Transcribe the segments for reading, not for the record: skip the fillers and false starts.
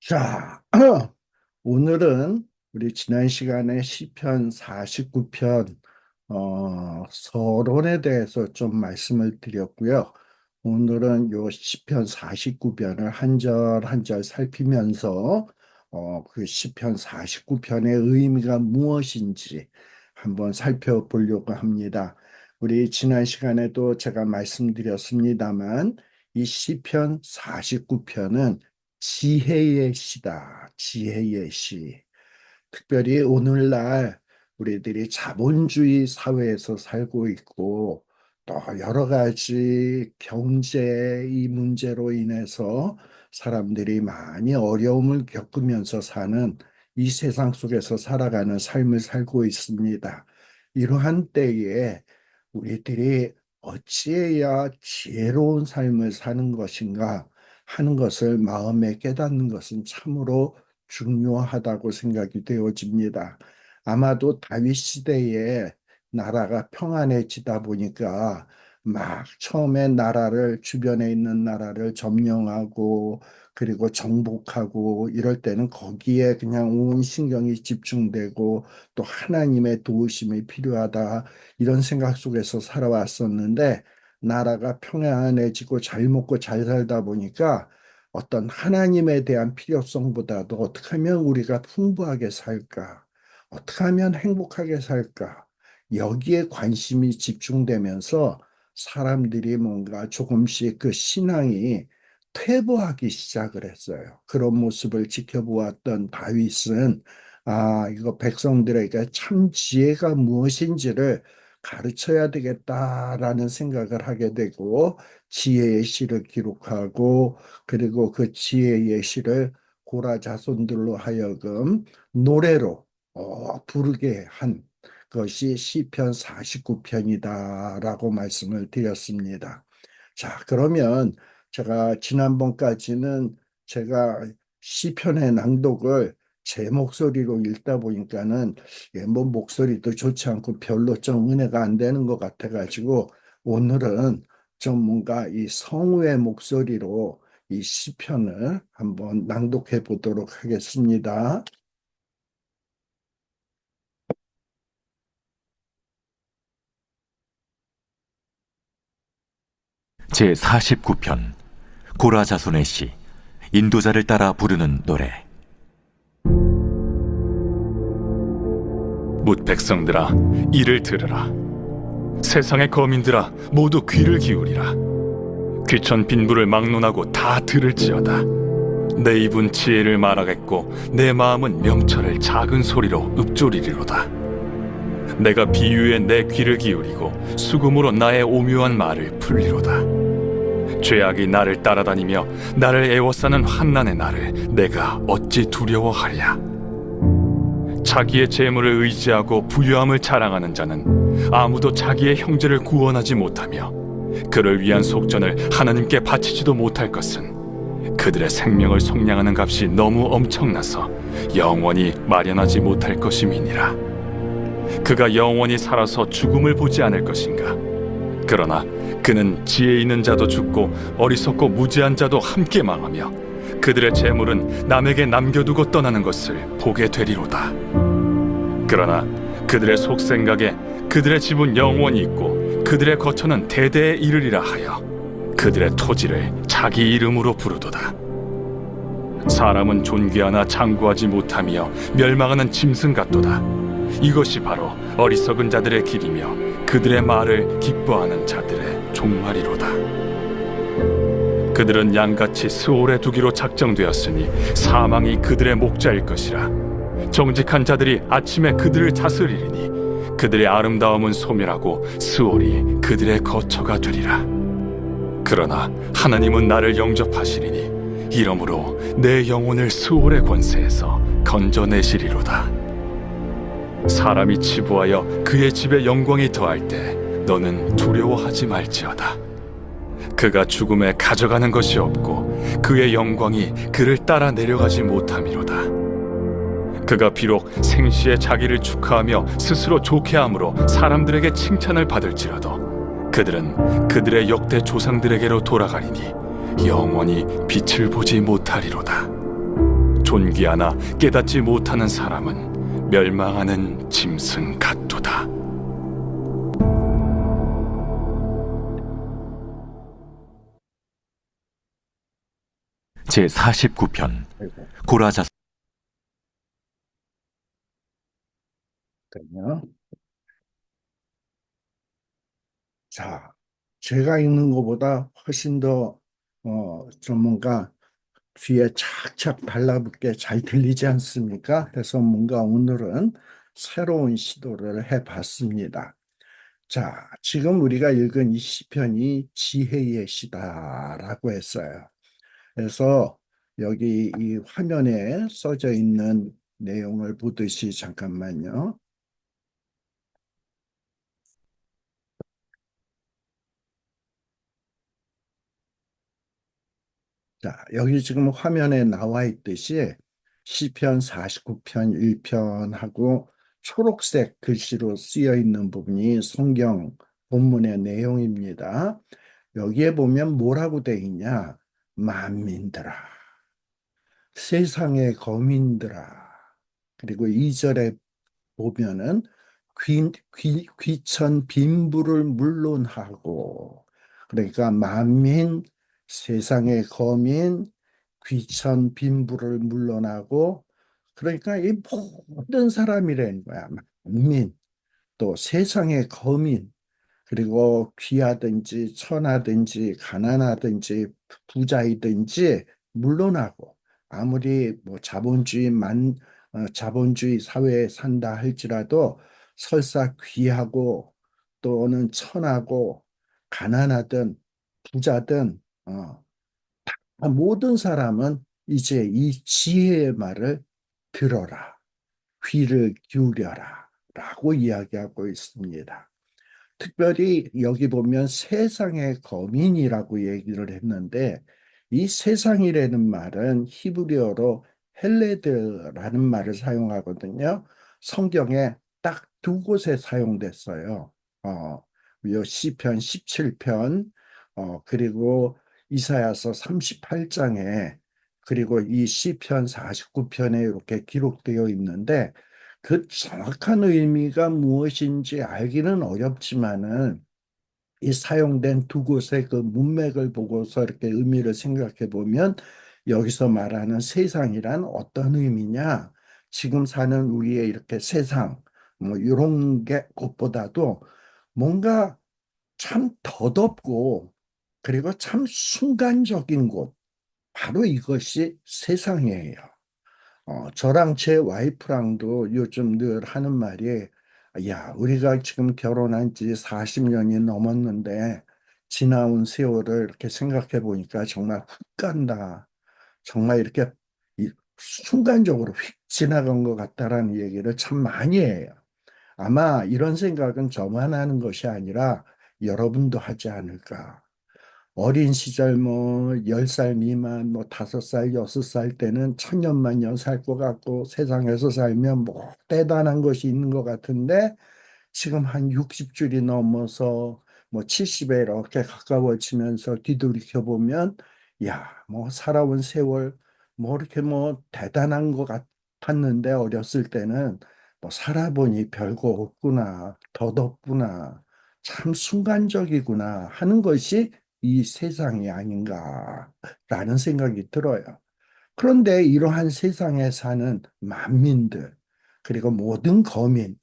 자, 오늘은 우리 지난 시간에 시편 49편 서론에 대해서 좀 말씀을 드렸고요. 오늘은 요 시편 49편을 한 절 한 절 살피면서 그 시편 49편의 의미가 무엇인지 한번 살펴보려고 합니다. 우리 지난 시간에도 제가 말씀드렸습니다만 이 시편 49편은 지혜의 시다. 지혜의 시. 특별히 오늘날 우리들이 자본주의 사회에서 살고 있고 또 여러 가지 경제의 문제로 인해서 사람들이 많이 어려움을 겪으면서 사는 이 세상 속에서 살아가는 삶을 살고 있습니다. 이러한 때에 우리들이 어찌해야 지혜로운 삶을 사는 것인가 하는 것을 마음에 깨닫는 것은 참으로 중요하다고 생각이 되어집니다. 아마도 다윗 시대에 나라가 평안해지다 보니까 막 처음에 나라를 주변에 있는 나라를 점령하고 그리고 정복하고 이럴 때는 거기에 그냥 온 신경이 집중되고 또 하나님의 도우심이 필요하다 이런 생각 속에서 살아왔었는데 나라가 평안해지고 잘 먹고 잘 살다 보니까 어떤 하나님에 대한 필요성보다도 어떻게 하면 우리가 풍부하게 살까? 어떻게 하면 행복하게 살까? 여기에 관심이 집중되면서 사람들이 뭔가 조금씩 그 신앙이 퇴보하기 시작을 했어요. 그런 모습을 지켜보았던 다윗은 이거 백성들에게 참 지혜가 무엇인지를 가르쳐야 되겠다라는 생각을 하게 되고 지혜의 시를 기록하고 그리고 그 지혜의 시를 고라 자손들로 하여금 노래로 부르게 한 것이 시편 49편이다라고 말씀을 드렸습니다. 자, 그러면 제가 지난번까지는 제가 시편의 낭독을 제 목소리로 읽다 보니까는 뭐 목소리도 좋지 않고 별로 좀 은혜가 안 되는 것 같아가지고 오늘은 좀 뭔가 이 성우의 목소리로 이 시편을 한번 낭독해 보도록 하겠습니다. 제49편 고라 자손의 시 인도자를 따라 부르는 노래. 뭇 백성들아, 이를 들으라. 세상의 거민들아, 모두 귀를 기울이라. 귀천 빈부를 막론하고 다 들을지어다. 내 입은 지혜를 말하겠고 내 마음은 명철을 작은 소리로 읊조리리로다. 내가 비유에 내 귀를 기울이고 수금으로 나의 오묘한 말을 풀리로다. 죄악이 나를 따라다니며 나를 애워싸는 환난의 날을 내가 어찌 두려워하랴. 자기의 재물을 의지하고 부유함을 자랑하는 자는 아무도 자기의 형제를 구원하지 못하며 그를 위한 속전을 하나님께 바치지도 못할 것은 그들의 생명을 속량하는 값이 너무 엄청나서 영원히 마련하지 못할 것임이니라. 그가 영원히 살아서 죽음을 보지 않을 것인가? 그러나 그는 지혜 있는 자도 죽고 어리석고 무지한 자도 함께 망하며 그들의 재물은 남에게 남겨두고 떠나는 것을 보게 되리로다. 그러나 그들의 속생각에 그들의 집은 영원히 있고 그들의 거처는 대대에 이르리라 하여 그들의 토지를 자기 이름으로 부르도다. 사람은 존귀하나 장구하지 못하며 멸망하는 짐승 같도다. 이것이 바로 어리석은 자들의 길이며 그들의 말을 기뻐하는 자들의 종말이로다. 그들은 양같이 스올에 두기로 작정되었으니 사망이 그들의 목자일 것이라. 정직한 자들이 아침에 그들을 다스리리니 그들의 아름다움은 소멸하고 스올이 그들의 거처가 되리라. 그러나 하나님은 나를 영접하시리니 이러므로 내 영혼을 스올의 권세에서 건져내시리로다. 사람이 치부하여 그의 집에 영광이 더할 때 너는 두려워하지 말지어다. 그가 죽음에 가져가는 것이 없고 그의 영광이 그를 따라 내려가지 못함이로다. 그가 비록 생시에 자기를 축하하며 스스로 좋게함으로 사람들에게 칭찬을 받을지라도 그들은 그들의 역대 조상들에게로 돌아가리니 영원히 빛을 보지 못하리로다. 존귀하나 깨닫지 못하는 사람은 멸망하는 짐승 같도다. 제 49편 아이고, 고라자손. 그러면 자, 제가 읽는 것보다 훨씬 더 좀 뭔가 귀에 착착 달라붙게 잘 들리지 않습니까? 그래서 뭔가 오늘은 새로운 시도를 해봤습니다. 자, 지금 우리가 읽은 이 시편이 지혜의 시다라고 했어요. 그래서 여기 이 화면에 써져 있는 내용을 보듯이 잠깐만요. 자, 여기 지금 화면에 나와 있듯이 시편 49편 1편하고 초록색 글씨로 쓰여 있는 부분이 성경 본문의 내용입니다. 여기에 보면 뭐라고 돼 있냐? 만민들아, 세상의 거민들아. 그리고 2절에 보면은 귀천 빈부를 물론하고, 그러니까 만민, 세상의 거민, 귀천 빈부를 물론하고, 그러니까 이 모든 사람이라는 거야. 만민, 또 세상의 거민, 그리고 귀하든지 천하든지 가난하든지 부자이든지 물론하고, 아무리 뭐 자본주의 사회에 산다 할지라도 설사 귀하고 또는 천하고 가난하든 부자든 모든 사람은 이제 이 지혜의 말을 들어라, 귀를 기울여라 라고 이야기하고 있습니다. 특별히 여기 보면 세상의 거민이라고 얘기를 했는데, 이 세상이라는 말은 히브리어로 헬레드라는 말을 사용하거든요. 성경에 딱 두 곳에 사용됐어요. 요 시편 17편, 그리고 이사야서 38장에, 그리고 이 시편 49편에 이렇게 기록되어 있는데, 그 정확한 의미가 무엇인지 알기는 어렵지만은 이 사용된 두 곳의 그 문맥을 보고서 이렇게 의미를 생각해 보면, 여기서 말하는 세상이란 어떤 의미냐? 지금 사는 우리의 이렇게 세상, 뭐 이런 게 것보다도 뭔가 참 더덥고 그리고 참 순간적인 곳, 바로 이것이 세상이에요. 저랑 제 와이프랑도 요즘 늘 하는 말이, 야, 우리가 지금 결혼한 지 40년이 넘었는데, 지나온 세월을 이렇게 생각해 보니까 정말 훅 간다. 정말 이렇게 순간적으로 휙 지나간 것 같다라는 얘기를 참 많이 해요. 아마 이런 생각은 저만 하는 것이 아니라 여러분도 하지 않을까. 어린 시절 뭐 10살 미만 뭐 5살 6살 때는 천년만년 살 것 같고 세상에서 살면 뭐 대단한 것이 있는 것 같은데, 지금 한 60줄이 넘어서 뭐 70에 이렇게 가까워지면서 뒤돌이켜 보면, 야, 뭐 살아온 세월 뭐 이렇게 뭐 대단한 것 같았는데, 어렸을 때는 뭐 살아보니 별거 없구나, 덧없구나, 참 순간적이구나 하는 것이 이 세상이 아닌가라는 생각이 들어요. 그런데 이러한 세상에 사는 만민들, 그리고 모든 거민,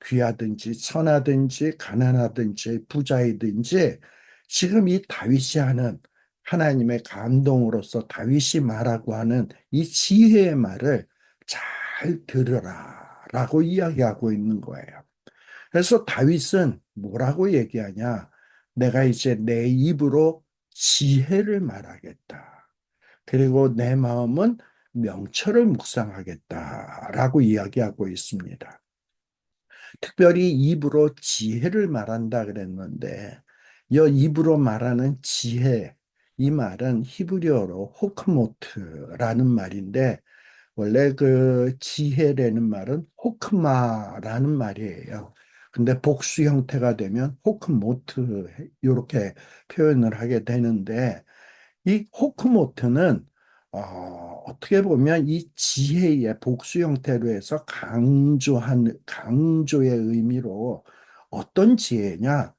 귀하든지 천하든지 가난하든지 부자이든지, 지금 이 다윗이 하는, 하나님의 감동으로서 다윗이 말하고 하는 이 지혜의 말을 잘 들으라 라고 이야기하고 있는 거예요. 그래서 다윗은 뭐라고 얘기하냐? 내가 이제 내 입으로 지혜를 말하겠다. 그리고 내 마음은 명철을 묵상하겠다라고 이야기하고 있습니다. 특별히 입으로 지혜를 말한다 그랬는데, 이 입으로 말하는 지혜, 이 말은 히브리어로 호크모트라는 말인데, 원래 그 지혜라는 말은 호크마라는 말이에요. 근데 복수 형태가 되면 호크모트 이렇게 표현을 하게 되는데, 이 호크모트는 어떻게 보면 이 지혜의 복수 형태로 해서 강조의 의미로 어떤 지혜냐?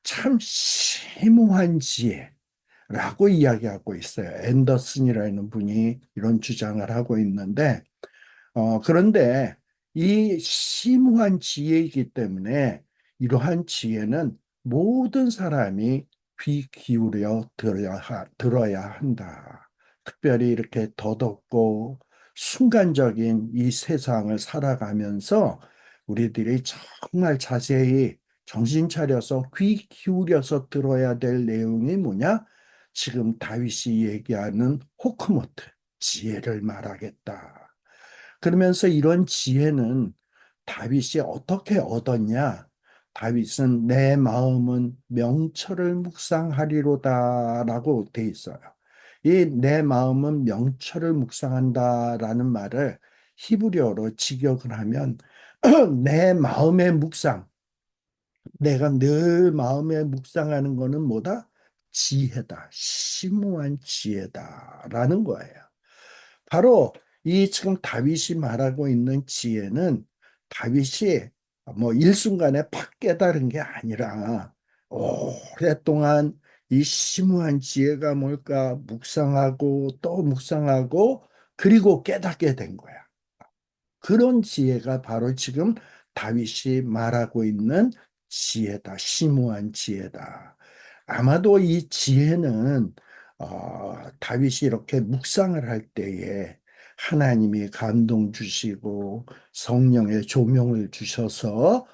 참 심오한 지혜라고 이야기하고 있어요. 앤더슨이라는 분이 이런 주장을 하고 있는데, 그런데 이 심오한 지혜이기 때문에 이러한 지혜는 모든 사람이 귀 기울여 들어야 한다. 특별히 이렇게 더덥고 순간적인 이 세상을 살아가면서 우리들이 정말 자세히 정신 차려서 귀 기울여서 들어야 될 내용이 뭐냐? 지금 다윗이 얘기하는 호크모트, 지혜를 말하겠다. 그러면서 이런 지혜는 다윗이 어떻게 얻었냐? 다윗은 내 마음은 명철을 묵상하리로다라고 돼 있어요. 이 내 마음은 명철을 묵상한다라는 말을 히브리어로 직역을 하면 내 마음의 묵상, 내가 늘 마음에 묵상하는 거는 뭐다? 지혜다. 심오한 지혜다라는 거예요. 바로 이 지금 다윗이 말하고 있는 지혜는 다윗이 뭐 일순간에 팍 깨달은 게 아니라 오랫동안 이 심오한 지혜가 뭘까 묵상하고 또 묵상하고 그리고 깨닫게 된 거야. 그런 지혜가 바로 지금 다윗이 말하고 있는 지혜다. 심오한 지혜다. 아마도 이 지혜는 다윗이 이렇게 묵상을 할 때에 하나님이 감동 주시고 성령의 조명을 주셔서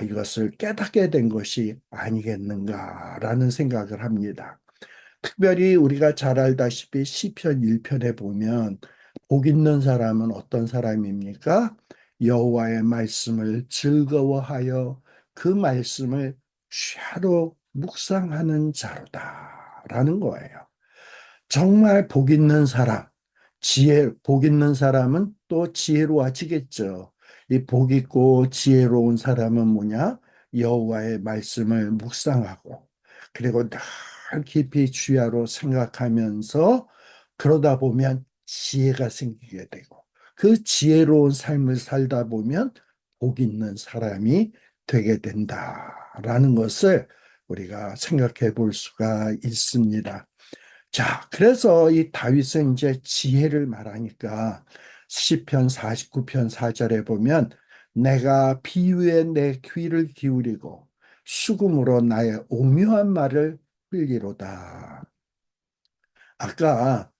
이것을 깨닫게 된 것이 아니겠는가라는 생각을 합니다. 특별히 우리가 잘 알다시피 시편 1편에 보면 복 있는 사람은 어떤 사람입니까? 여호와의 말씀을 즐거워하여 그 말씀을 취하로 묵상하는 자로다라는 거예요. 정말 복 있는 사람, 복 있는 사람은 또 지혜로워지겠죠. 이 복 있고 지혜로운 사람은 뭐냐? 여호와의 말씀을 묵상하고, 그리고 늘 깊이 주야로 생각하면서 그러다 보면 지혜가 생기게 되고, 그 지혜로운 삶을 살다 보면 복 있는 사람이 되게 된다라는 것을 우리가 생각해 볼 수가 있습니다. 자, 그래서 이 다윗은 이제 지혜를 말하니까 시편 49편 4절에 보면 내가 비유에 내 귀를 기울이고 수금으로 나의 오묘한 말을 흘리로다. 아까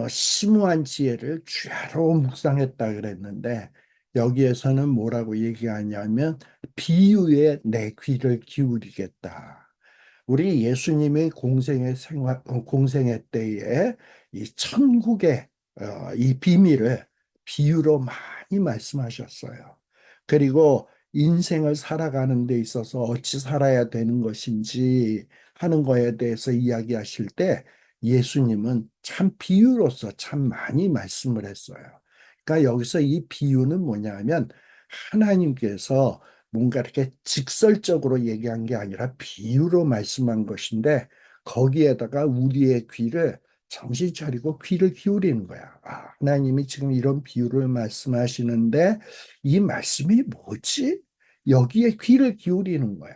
심오한 지혜를 주야로 묵상했다 그랬는데 여기에서는 뭐라고 얘기하냐면 비유에 내 귀를 기울이겠다. 우리 예수님의 공생의 때에 이 천국의 이 비밀을 비유로 많이 말씀하셨어요. 그리고 인생을 살아가는 데 있어서 어찌 살아야 되는 것인지 하는 거에 대해서 이야기하실 때 예수님은 참 비유로서 참 많이 말씀을 했어요. 그러니까 여기서 이 비유는 뭐냐면 하나님께서 뭔가 이렇게 직설적으로 얘기한 게 아니라 비유로 말씀한 것인데 거기에다가 우리의 귀를 정신 차리고 귀를 기울이는 거야. 하나님이 지금 이런 비유를 말씀하시는데 이 말씀이 뭐지? 여기에 귀를 기울이는 거야.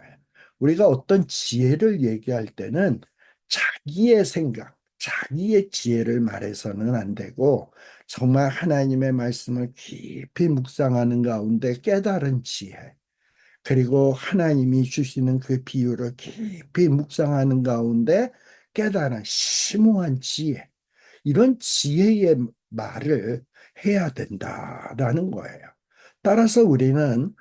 우리가 어떤 지혜를 얘기할 때는 자기의 생각, 자기의 지혜를 말해서는 안 되고 정말 하나님의 말씀을 깊이 묵상하는 가운데 깨달은 지혜, 그리고 하나님이 주시는 그 비유를 깊이 묵상하는 가운데 깨달은 심오한 지혜, 이런 지혜의 말을 해야 된다라는 거예요. 따라서 우리는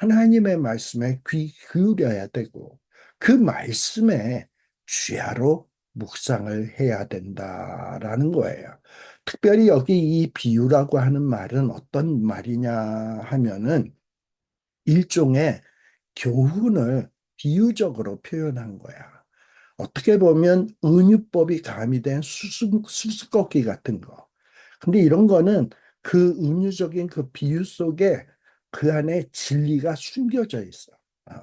하나님의 말씀에 귀 기울여야 되고 그 말씀에 주야로 묵상을 해야 된다라는 거예요. 특별히 여기 이 비유라고 하는 말은 어떤 말이냐 하면은 일종의 교훈을 비유적으로 표현한 거야. 어떻게 보면 은유법이 가미된 수수께끼 같은 거. 근데 이런 거는 그 은유적인 그 비유 속에 그 안에 진리가 숨겨져 있어. 어.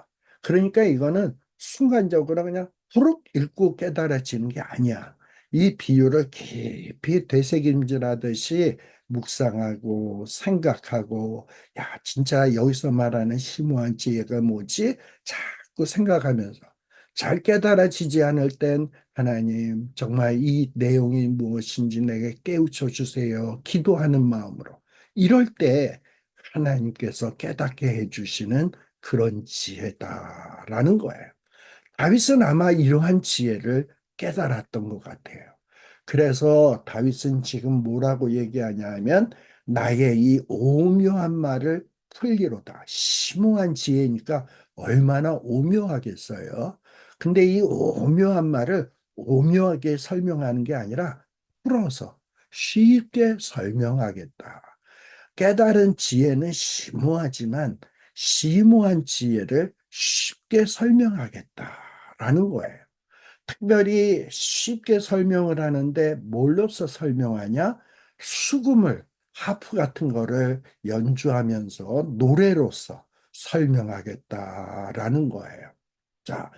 그러니까 이거는 순간적으로 그냥 후룩 읽고 깨달아지는 게 아니야. 이 비유를 깊이 되새김질하듯이 묵상하고 생각하고, 야, 진짜 여기서 말하는 심오한 지혜가 뭐지? 자꾸 생각하면서 잘 깨달아지지 않을 땐 하나님, 정말 이 내용이 무엇인지 내게 깨우쳐 주세요. 기도하는 마음으로. 이럴 때 하나님께서 깨닫게 해주시는 그런 지혜다라는 거예요. 다윗은 아마 이러한 지혜를 깨달았던 것 같아요. 그래서 다윗은 지금 뭐라고 얘기하냐 하면 나의 이 오묘한 말을 풀기로다. 심오한 지혜니까 얼마나 오묘하겠어요. 근데 이 오묘한 말을 오묘하게 설명하는 게 아니라 풀어서 쉽게 설명하겠다. 깨달은 지혜는 심오하지만 심오한 지혜를 쉽게 설명하겠다라는 거예요. 특별히 쉽게 설명을 하는데 뭘로써 설명하냐? 수금을, 하프 같은 거를 연주하면서 노래로서 설명하겠다라는 거예요. 자,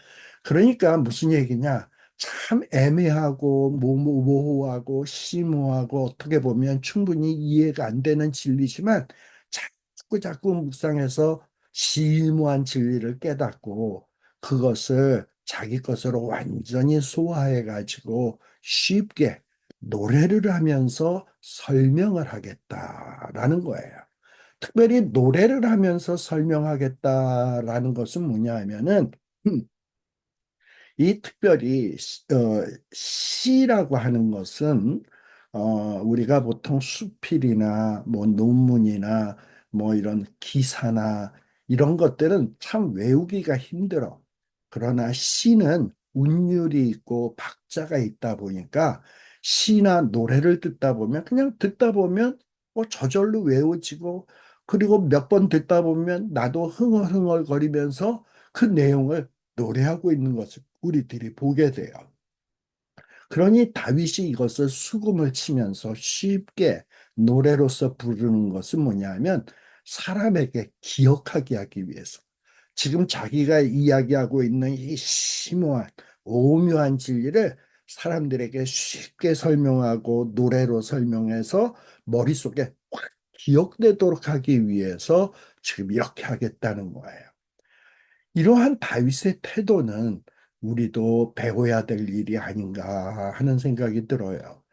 그러니까 무슨 얘기냐? 참 애매하고 모호하고 심오하고 어떻게 보면 충분히 이해가 안 되는 진리지만 자꾸 자꾸 묵상해서 심오한 진리를 깨닫고 그것을 자기 것으로 완전히 소화해 가지고 쉽게 노래를 하면서 설명을 하겠다라는 거예요. 특별히 노래를 하면서 설명하겠다라는 것은 뭐냐 하면은 이 특별히 시라고 하는 것은 우리가 보통 수필이나 뭐 논문이나 뭐 이런 기사나 이런 것들은 참 외우기가 힘들어. 그러나 시는 운율이 있고 박자가 있다 보니까 시나 노래를 듣다 보면 그냥 듣다 보면 저절로 외워지고 그리고 몇 번 듣다 보면 나도 흥얼흥얼거리면서 그 내용을 노래하고 있는 것을 우리들이 보게 돼요. 그러니 다윗이 이것을 수금을 치면서 쉽게 노래로서 부르는 것은 뭐냐면 사람에게 기억하게 하기 위해서. 지금 자기가 이야기하고 있는 이 심오한 오묘한 진리를 사람들에게 쉽게 설명하고 노래로 설명해서 머릿속에 확 기억되도록 하기 위해서 지금 이렇게 하겠다는 거예요. 이러한 다윗의 태도는 우리도 배워야 될 일이 아닌가 하는 생각이 들어요.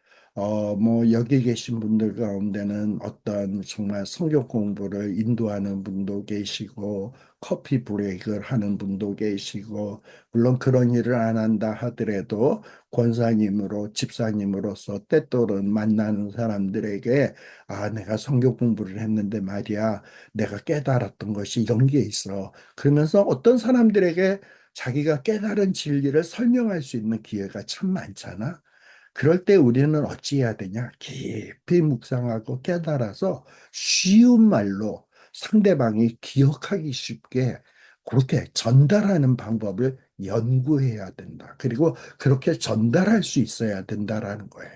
뭐, 여기 계신 분들 가운데는 어떤 정말 성경 공부를 인도하는 분도 계시고, 커피 브레이크를 하는 분도 계시고, 물론 그런 일을 안 한다 하더라도 권사님으로, 집사님으로서 때또는 만나는 사람들에게, 아, 내가 성경 공부를 했는데 말이야, 내가 깨달았던 것이 이런 게 있어. 그러면서 어떤 사람들에게 자기가 깨달은 진리를 설명할 수 있는 기회가 참 많잖아. 그럴 때 우리는 어찌해야 되냐? 깊이 묵상하고 깨달아서 쉬운 말로 상대방이 기억하기 쉽게 그렇게 전달하는 방법을 연구해야 된다. 그리고 그렇게 전달할 수 있어야 된다라는 거예요.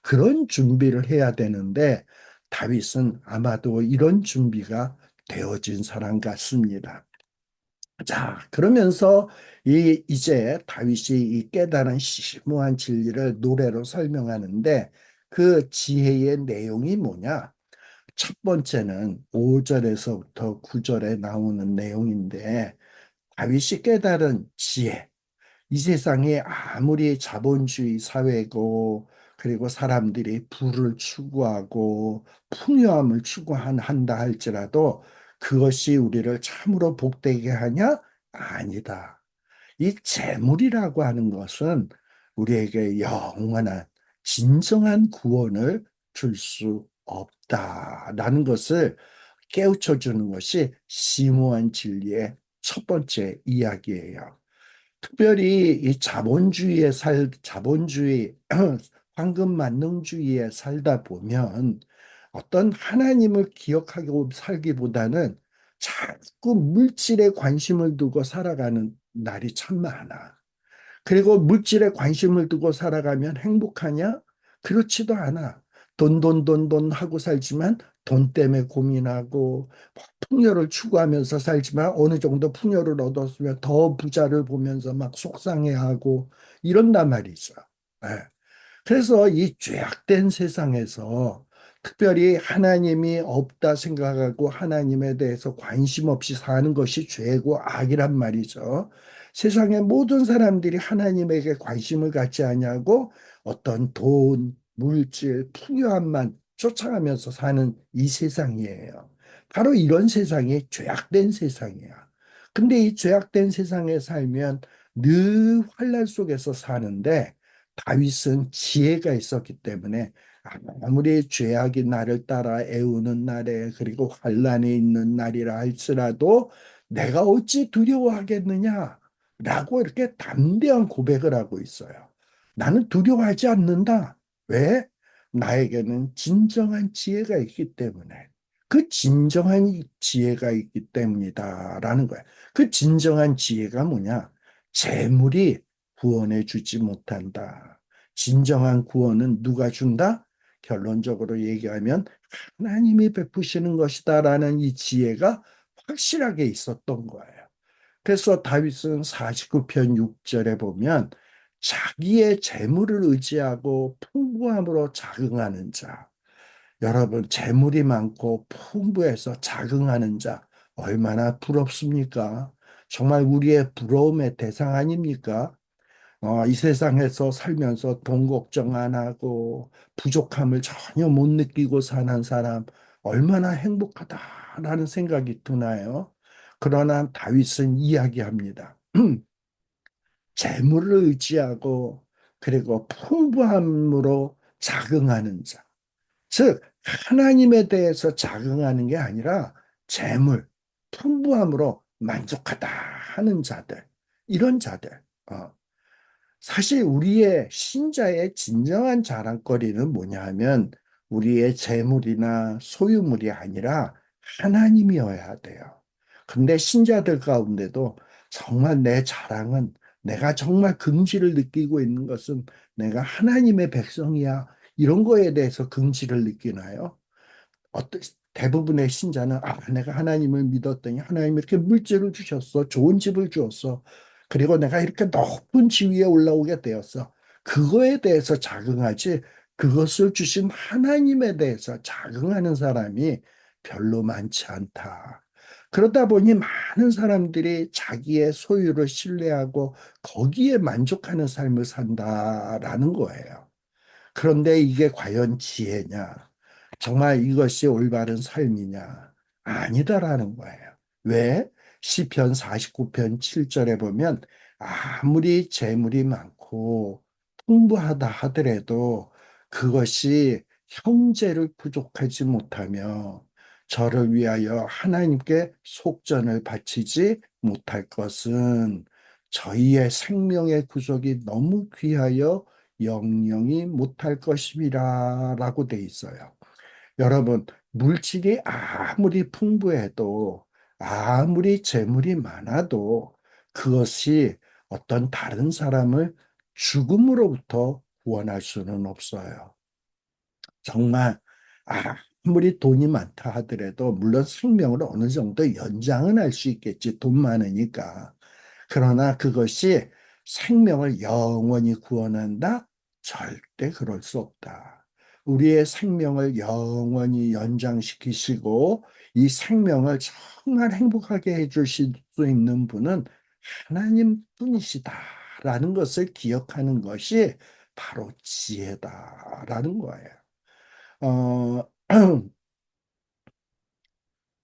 그런 준비를 해야 되는데 다윗은 아마도 이런 준비가 되어진 사람 같습니다. 자, 그러면서 이제 다윗이 이 깨달은 심오한 진리를 노래로 설명하는데 그 지혜의 내용이 뭐냐? 첫 번째는 5절에서부터 9절에 나오는 내용인데 다윗이 깨달은 지혜. 이 세상이 아무리 자본주의 사회고 그리고 사람들이 부를 추구하고 풍요함을 추구한다 할지라도 그것이 우리를 참으로 복되게 하냐? 아니다. 이 재물이라고 하는 것은 우리에게 영원한 진정한 구원을 줄 수 없다라는 것을 깨우쳐 주는 것이 심오한 진리의 첫 번째 이야기예요. 특별히 이 자본주의, 황금 만능주의에 살다 보면 어떤 하나님을 기억하고 살기보다는 자꾸 물질에 관심을 두고 살아가는 날이 참 많아. 그리고 물질에 관심을 두고 살아가면 행복하냐? 그렇지도 않아. 돈 하고 살지만 돈 때문에 고민하고 풍요를 추구하면서 살지만 어느 정도 풍요를 얻었으면 더 부자를 보면서 막 속상해하고 이런단 말이죠. 예. 그래서 이 죄악된 세상에서 특별히 하나님이 없다 생각하고 하나님에 대해서 관심 없이 사는 것이 죄고 악이란 말이죠. 세상의 모든 사람들이 하나님에게 관심을 갖지 아니하고 어떤 돈, 물질, 풍요함만 쫓아가면서 사는 이 세상이에요. 바로 이런 세상이 죄악된 세상이야. 근데 이 죄악된 세상에 살면 늘 환란 속에서 사는데 다윗은 지혜가 있었기 때문에 아무리 죄악이 나를 따라 애우는 날에 그리고 환란이 있는 날이라 할지라도 내가 어찌 두려워하겠느냐 라고 이렇게 담대한 고백을 하고 있어요. 나는 두려워하지 않는다. 왜? 나에게는 진정한 지혜가 있기 때문에. 그 진정한 지혜가 있기 때문이다 라는 거야. 그 진정한 지혜가 뭐냐? 재물이 구원해 주지 못한다. 진정한 구원은 누가 준다? 결론적으로 얘기하면 하나님이 베푸시는 것이다라는 이 지혜가 확실하게 있었던 거예요. 그래서 다윗은 49편 6절에 보면 자기의 재물을 의지하고 풍부함으로 자긍하는 자. 여러분, 재물이 많고 풍부해서 자긍하는 자 얼마나 부럽습니까? 정말 우리의 부러움의 대상 아닙니까? 이 세상에서 살면서 돈 걱정 안 하고 부족함을 전혀 못 느끼고 사는 사람 얼마나 행복하다라는 생각이 드나요? 그러나 다윗은 이야기합니다. 재물을 의지하고 그리고 풍부함으로 자긍하는 자. 즉, 하나님에 대해서 자긍하는 게 아니라 재물, 풍부함으로 만족하다 하는 자들. 이런 자들. 사실 우리의 신자의 진정한 자랑거리는 뭐냐 하면 우리의 재물이나 소유물이 아니라 하나님이어야 돼요. 근데 신자들 가운데도 정말 내 자랑은 내가 정말 긍지를 느끼고 있는 것은 내가 하나님의 백성이야. 이런 거에 대해서 긍지를 느끼나요? 어떤 대부분의 신자는 내가 하나님을 믿었더니 하나님이 이렇게 물질을 주셨어. 좋은 집을 주었어. 그리고 내가 이렇게 높은 지위에 올라오게 되었어. 그거에 대해서 자긍하지 그것을 주신 하나님에 대해서 자긍하는 사람이 별로 많지 않다. 그러다 보니 많은 사람들이 자기의 소유를 신뢰하고 거기에 만족하는 삶을 산다라는 거예요. 그런데 이게 과연 지혜냐? 정말 이것이 올바른 삶이냐? 아니다라는 거예요. 왜? 시편 49편 7절에 보면 아무리 재물이 많고 풍부하다 하더라도 그것이 형제를 부족하지 못하며 저를 위하여 하나님께 속전을 바치지 못할 것은 저희의 생명의 구속이 너무 귀하여 영영이 못할 것임이라 라고 돼 있어요. 여러분, 물질이 아무리 풍부해도 아무리 재물이 많아도 그것이 어떤 다른 사람을 죽음으로부터 구원할 수는 없어요. 정말 아무리 돈이 많다 하더라도 물론 생명을 어느 정도 연장은 할 수 있겠지. 돈 많으니까. 그러나 그것이 생명을 영원히 구원한다? 절대 그럴 수 없다. 우리의 생명을 영원히 연장시키시고 이 생명을 정말 행복하게 해주실 수 있는 분은 하나님 뿐이시다라는 것을 기억하는 것이 바로 지혜다라는 거예요. 어,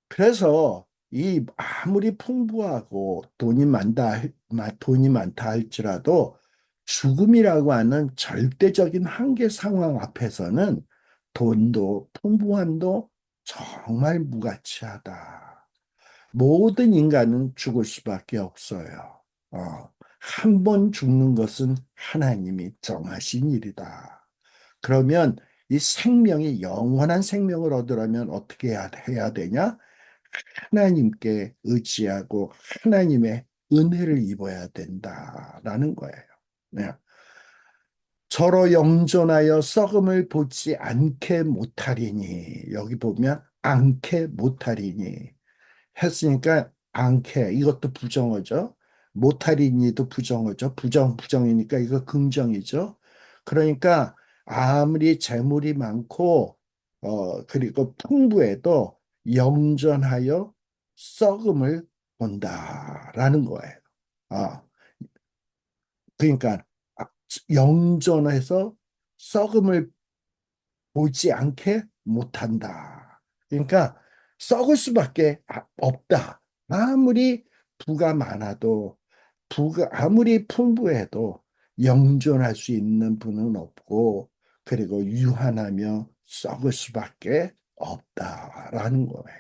그래서 이 아무리 풍부하고 돈이 많다 할지라도 죽음이라고 하는 절대적인 한계 상황 앞에서는 돈도 풍부함도 정말 무가치하다. 모든 인간은 죽을 수밖에 없어요. 한 번 죽는 것은 하나님이 정하신 일이다. 그러면 이 생명이 영원한 생명을 얻으려면 어떻게 해야 되냐? 하나님께 의지하고 하나님의 은혜를 입어야 된다라는 거예요. 네. 저로 영존하여 썩음을 보지 않게 못하리니 여기 보면 않게 못하리니 했으니까 않게 이것도 부정어죠. 못하리니도 부정어죠. 부정이니까 이거 긍정이죠. 그러니까 아무리 재물이 많고 그리고 풍부해도 영전하여 썩음을 본다라는 거예요. 아, 그러니까 영전해서 썩음을 보지 않게 못한다. 그러니까 썩을 수밖에 없다. 아무리 부가 많아도 부가 아무리 풍부해도 영존할 수 있는 분은 없고 그리고 유한하며 썩을 수밖에 없다라는 거예요.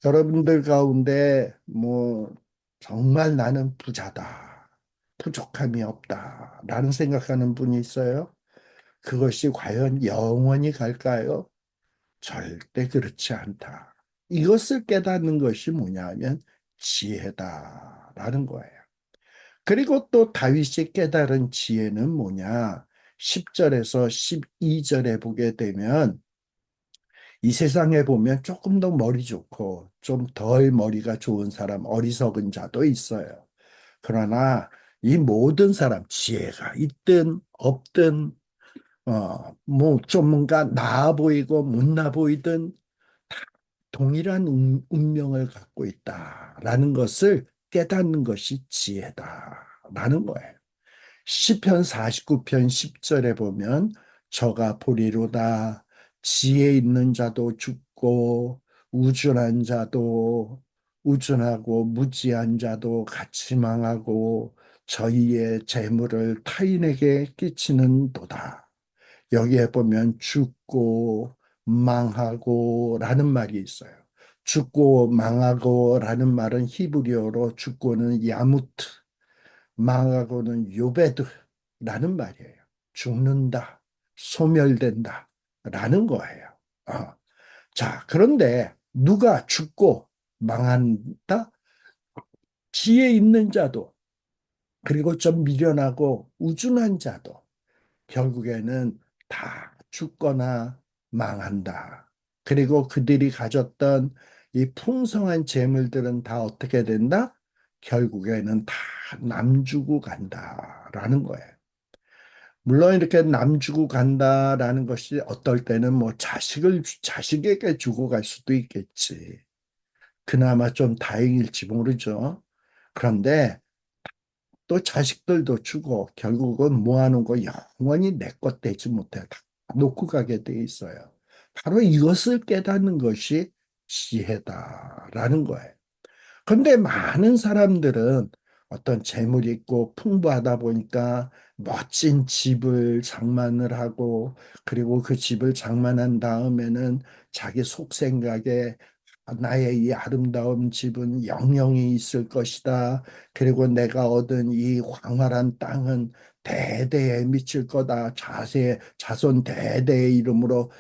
여러분들 가운데 뭐 정말 나는 부자다. 부족함이 없다라는 생각하는 분이 있어요? 그것이 과연 영원히 갈까요? 절대 그렇지 않다. 이것을 깨닫는 것이 뭐냐면 지혜다라는 거예요. 그리고 또 다윗이 깨달은 지혜는 뭐냐? 10절에서 12절에 보게 되면 이 세상에 보면 조금 더 머리 좋고 좀 덜 머리가 좋은 사람, 어리석은 자도 있어요. 그러나 이 모든 사람, 지혜가 있든 없든 뭐 좀 뭔가 나아 보이고 못나 보이든 동일한 운명을 갖고 있다라는 것을 깨닫는 것이 지혜다라는 거예요. 시편 49편 10절에 보면 저가 보리로다 지혜 있는 자도 죽고 우준한 자도 우준하고 무지한 자도 같이 망하고 저희의 재물을 타인에게 끼치는도다. 여기에 보면 죽고 망하고라는 말이 있어요. 죽고 망하고라는 말은 히브리어로 죽고는 야무트, 망하고는 요베드라는 말이에요. 죽는다, 소멸된다 라는 거예요. 어. 자, 그런데 누가 죽고 망한다? 지혜 있는 자도 그리고 좀 미련하고 우준한 자도 결국에는 다 죽거나 망한다. 그리고 그들이 가졌던 이 풍성한 재물들은 다 어떻게 된다? 결국에는 다 남주고 간다라는 거예요. 물론 이렇게 남주고 간다라는 것이 어떨 때는 뭐 자식에게 주고 갈 수도 있겠지. 그나마 좀 다행일지 모르죠. 그런데 또 자식들도 주고 결국은 모아놓은 거 영원히 내 것 되지 못해 다 놓고 가게 돼 있어요. 바로 이것을 깨닫는 것이 지혜다라는 거예요. 근데 많은 사람들은 어떤 재물이 있고 풍부하다 보니까 멋진 집을 장만을 하고 그리고 그 집을 장만한 다음에는 자기 속생각에 나의 이 아름다운 집은 영영이 있을 것이다. 그리고 내가 얻은 이 황활한 땅은 대대에 미칠 거다. 자손 대대의 이름으로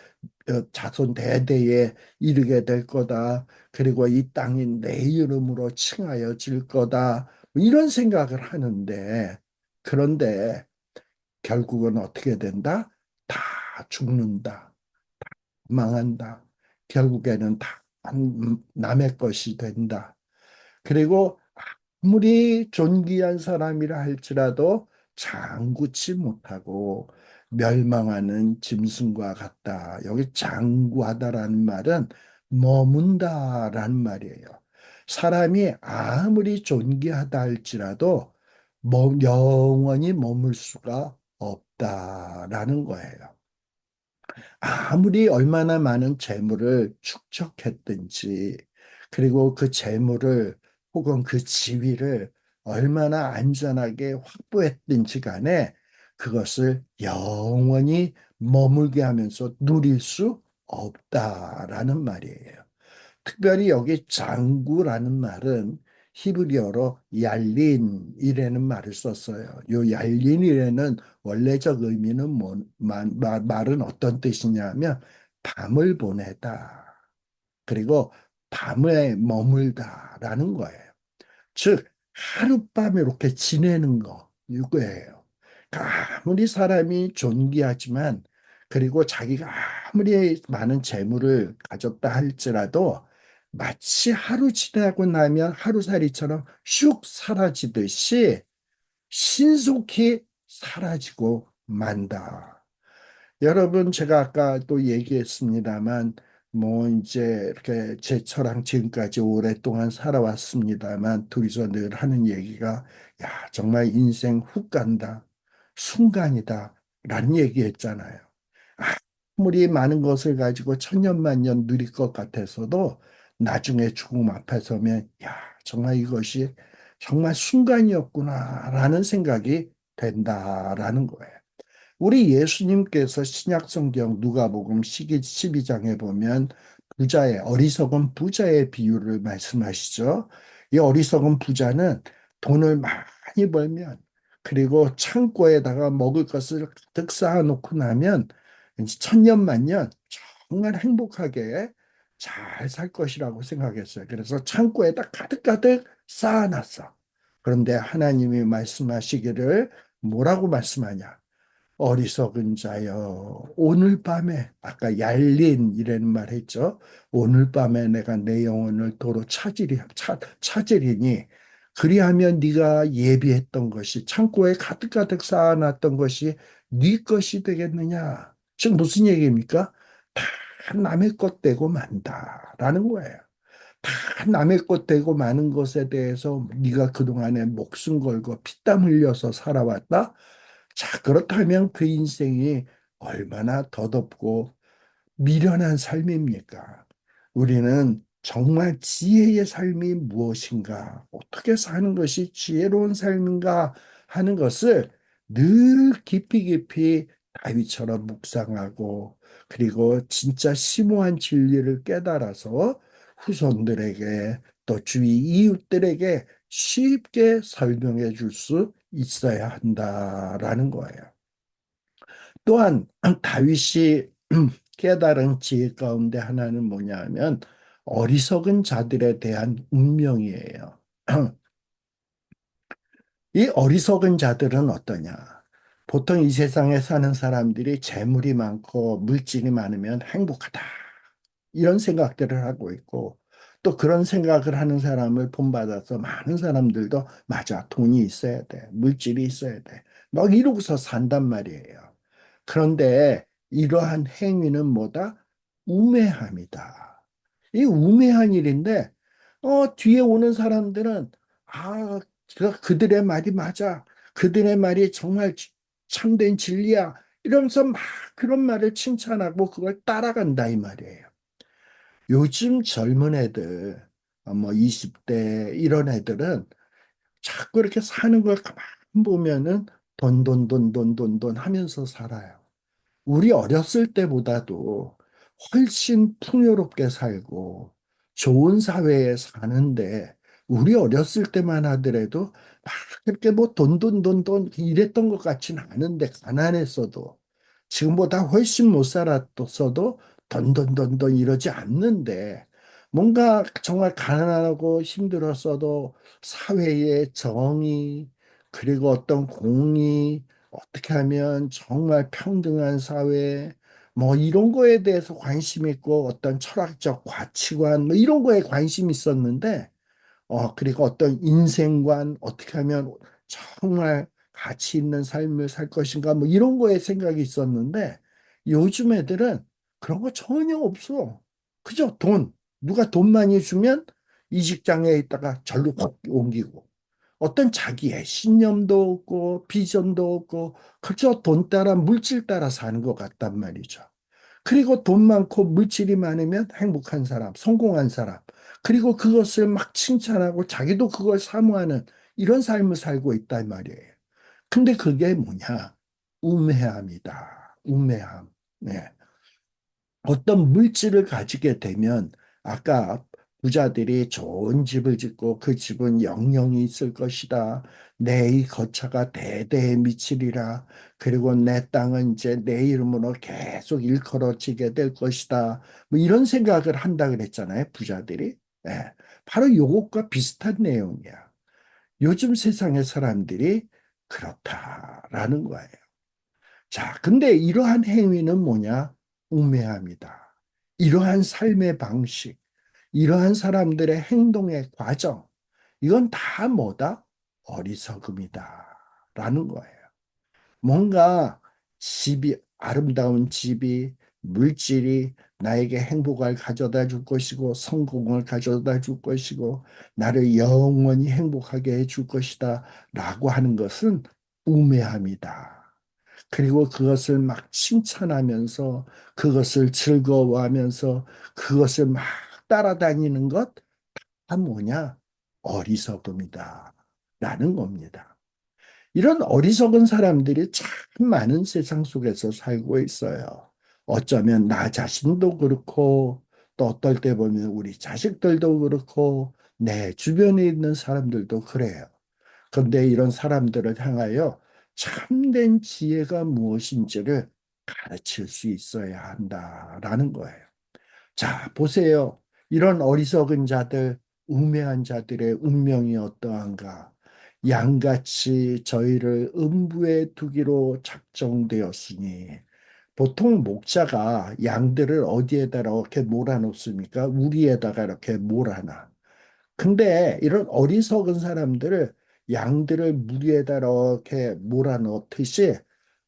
자손 대대에 이르게 될 거다. 그리고 이 땅이 내 이름으로 칭하여질 거다. 뭐 이런 생각을 하는데, 그런데 결국은 어떻게 된다? 다 죽는다. 망한다. 결국에는 다 남의 것이 된다. 그리고 아무리 존귀한 사람이라 할지라도 장구치 못하고 멸망하는 짐승과 같다. 여기 장구하다라는 말은 머문다라는 말이에요. 사람이 아무리 존귀하다 할지라도 영원히 머물 수가 없다라는 거예요. 아무리 얼마나 많은 재물을 축적했든지, 그리고 그 재물을 혹은 그 지위를 얼마나 안전하게 확보했든지 간에 그것을 영원히 머물게 하면서 누릴 수 없다라는 말이에요. 특별히 여기 장구라는 말은 히브리어로 얄린이라는 말을 썼어요. 요 얄린이라는 원래적 의미는 말은 어떤 뜻이냐면 밤을 보내다. 그리고 밤에 머물다라는 거예요. 즉, 하룻밤 이렇게 지내는 거, 이거예요. 그러니까 아무리 사람이 존귀하지만, 그리고 자기가 아무리 많은 재물을 가졌다 할지라도, 마치 하루 지나고 나면 하루살이처럼 슉 사라지듯이 신속히 사라지고 만다. 여러분, 제가 아까 또 얘기했습니다만, 뭐, 이제 이렇게 제처랑 지금까지 오랫동안 살아왔습니다만, 둘이서 늘 하는 얘기가, 야, 정말 인생 훅 간다. 순간이다. 라는 얘기 했잖아요. 아무리 많은 것을 가지고 천년만년 누릴 것 같아서도, 나중에 죽음 앞에 서면, 야, 정말 이것이 정말 순간이었구나라는 생각이 된다라는 거예요. 우리 예수님께서 신약성경 누가복음 12장에 보면 어리석은 부자의 비유를 말씀하시죠. 이 어리석은 부자는 돈을 많이 벌면, 그리고 창고에다가 먹을 것을 가득 쌓아놓고 나면 이제 천년만년 정말 행복하게 잘 살 것이라고 생각했어요. 그래서 창고에다 가득가득 쌓아놨어. 그런데 하나님이 말씀하시기를 뭐라고 말씀하냐? 어리석은 자여, 오늘 밤에, 아까 얄린 이라는 말 했죠. 오늘 밤에 내가 내 영혼을 도로 찾으리니, 그리하면 네가 예비했던 것이, 창고에 가득가득 쌓아놨던 것이 네 것이 되겠느냐. 지금 무슨 얘기입니까? 다 남의 것 되고 만다라는 거예요. 다 남의 것 되고 마는 것에 대해서 네가 그동안에 목숨 걸고 피땀 흘려서 살아왔다? 자, 그렇다면 그 인생이 얼마나 더덥고 미련한 삶입니까? 우리는 정말 지혜의 삶이 무엇인가, 어떻게 사는 것이 지혜로운 삶인가 하는 것을 늘 깊이 깊이 다윗처럼 묵상하고, 그리고 진짜 심오한 진리를 깨달아서 후손들에게, 또 주위 이웃들에게 쉽게 설명해 줄 수 있어야 한다라는 거예요. 또한 다윗이 깨달은 지혜 가운데 하나는 뭐냐면 어리석은 자들에 대한 운명이에요. 이 어리석은 자들은 어떠냐? 보통 이 세상에 사는 사람들이 재물이 많고 물질이 많으면 행복하다, 이런 생각들을 하고 있고, 또 그런 생각을 하는 사람을 본받아서 많은 사람들도 맞아, 돈이 있어야 돼, 물질이 있어야 돼, 막 이러고서 산단 말이에요. 그런데 이러한 행위는 뭐다? 우매함이다. 이 우매한 일인데, 뒤에 오는 사람들은, 아, 그들의 말이 맞아. 그들의 말이 정말 참된 진리야. 이러면서 막 그런 말을 칭찬하고 그걸 따라간다 이 말이에요. 요즘 젊은 애들, 뭐 20대 이런 애들은 자꾸 이렇게 사는 걸 가만 보면은 돈 하면서 살아요. 우리 어렸을 때보다도 훨씬 풍요롭게 살고 좋은 사회에 사는데, 우리 어렸을 때만 하더라도 막 그렇게 뭐 돈 이랬던 것 같지는 않은데, 가난했어도 지금보다 훨씬 못 살았어도 돈 이러지 않는데, 뭔가 정말 가난하고 힘들었어도 사회의 정의, 그리고 어떤 공의, 어떻게 하면 정말 평등한 사회, 뭐 이런 거에 대해서 관심 있고, 어떤 철학적 가치관, 뭐 이런 거에 관심이 있었는데, 그리고 어떤 인생관, 어떻게 하면 정말 가치 있는 삶을 살 것인가, 뭐 이런 거에 생각이 있었는데, 요즘 애들은 그런 거 전혀 없어. 그저 돈. 누가 돈 많이 주면 이 직장에 있다가 절로 확 옮기고, 어떤 자기의 신념도 없고 비전도 없고 그저 돈 따라 물질 따라 사는 것 같단 말이죠. 그리고 돈 많고 물질이 많으면 행복한 사람, 성공한 사람, 그리고 그것을 막 칭찬하고 자기도 그걸 사모하는 이런 삶을 살고 있단 말이에요. 근데 그게 뭐냐? 우매함이다. 우매함. 네. 어떤 물질을 가지게 되면, 아까 부자들이 좋은 집을 짓고 그 집은 영영이 있을 것이다. 내 이 거처가 대대에 미치리라. 그리고 내 땅은 이제 내 이름으로 계속 일컬어지게 될 것이다. 뭐 이런 생각을 한다 그랬잖아요, 부자들이. 예, 바로 요것과 비슷한 내용이야. 요즘 세상의 사람들이 그렇다라는 거예요. 자, 근데 이러한 행위는 뭐냐? 우매합니다. 이러한 삶의 방식, 이러한 사람들의 행동의 과정, 이건 다 뭐다? 어리석음이다. 라는 거예요. 뭔가 아름다운 집이, 물질이 나에게 행복을 가져다 줄 것이고 성공을 가져다 줄 것이고 나를 영원히 행복하게 해줄 것이다 라고 하는 것은 우매합니다. 그리고 그것을 막 칭찬하면서 그것을 즐거워하면서 그것을 막 따라다니는 것 다 뭐냐? 어리석음이다 라는 겁니다. 이런 어리석은 사람들이 참 많은 세상 속에서 살고 있어요. 어쩌면 나 자신도 그렇고 또 어떨 때 보면 우리 자식들도 그렇고 내 주변에 있는 사람들도 그래요. 그런데 이런 사람들을 향하여 참된 지혜가 무엇인지를 가르칠 수 있어야 한다라는 거예요. 자, 보세요. 이런 어리석은 자들, 우매한 자들의 운명이 어떠한가? 양같이 저희를 음부에 두기로 작정되었으니, 보통 목자가 양들을 어디에다 이렇게 몰아놓습니까? 우리에다가 이렇게 몰아놔. 근데 이런 어리석은 사람들을 양들을 무리에다 이렇게 몰아넣듯이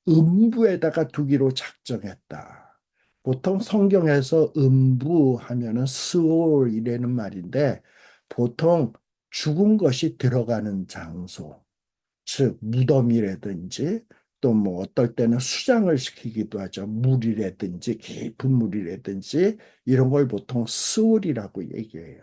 음부에다가 두기로 작정했다. 보통 성경에서 음부 하면은 스올이라는 말인데 보통 죽은 것이 들어가는 장소, 즉 무덤이라든지 또 뭐 어떨 때는 수장을 시키기도 하죠. 물이라든지 깊은 물이라든지 이런 걸 보통 스올이라고 얘기해요.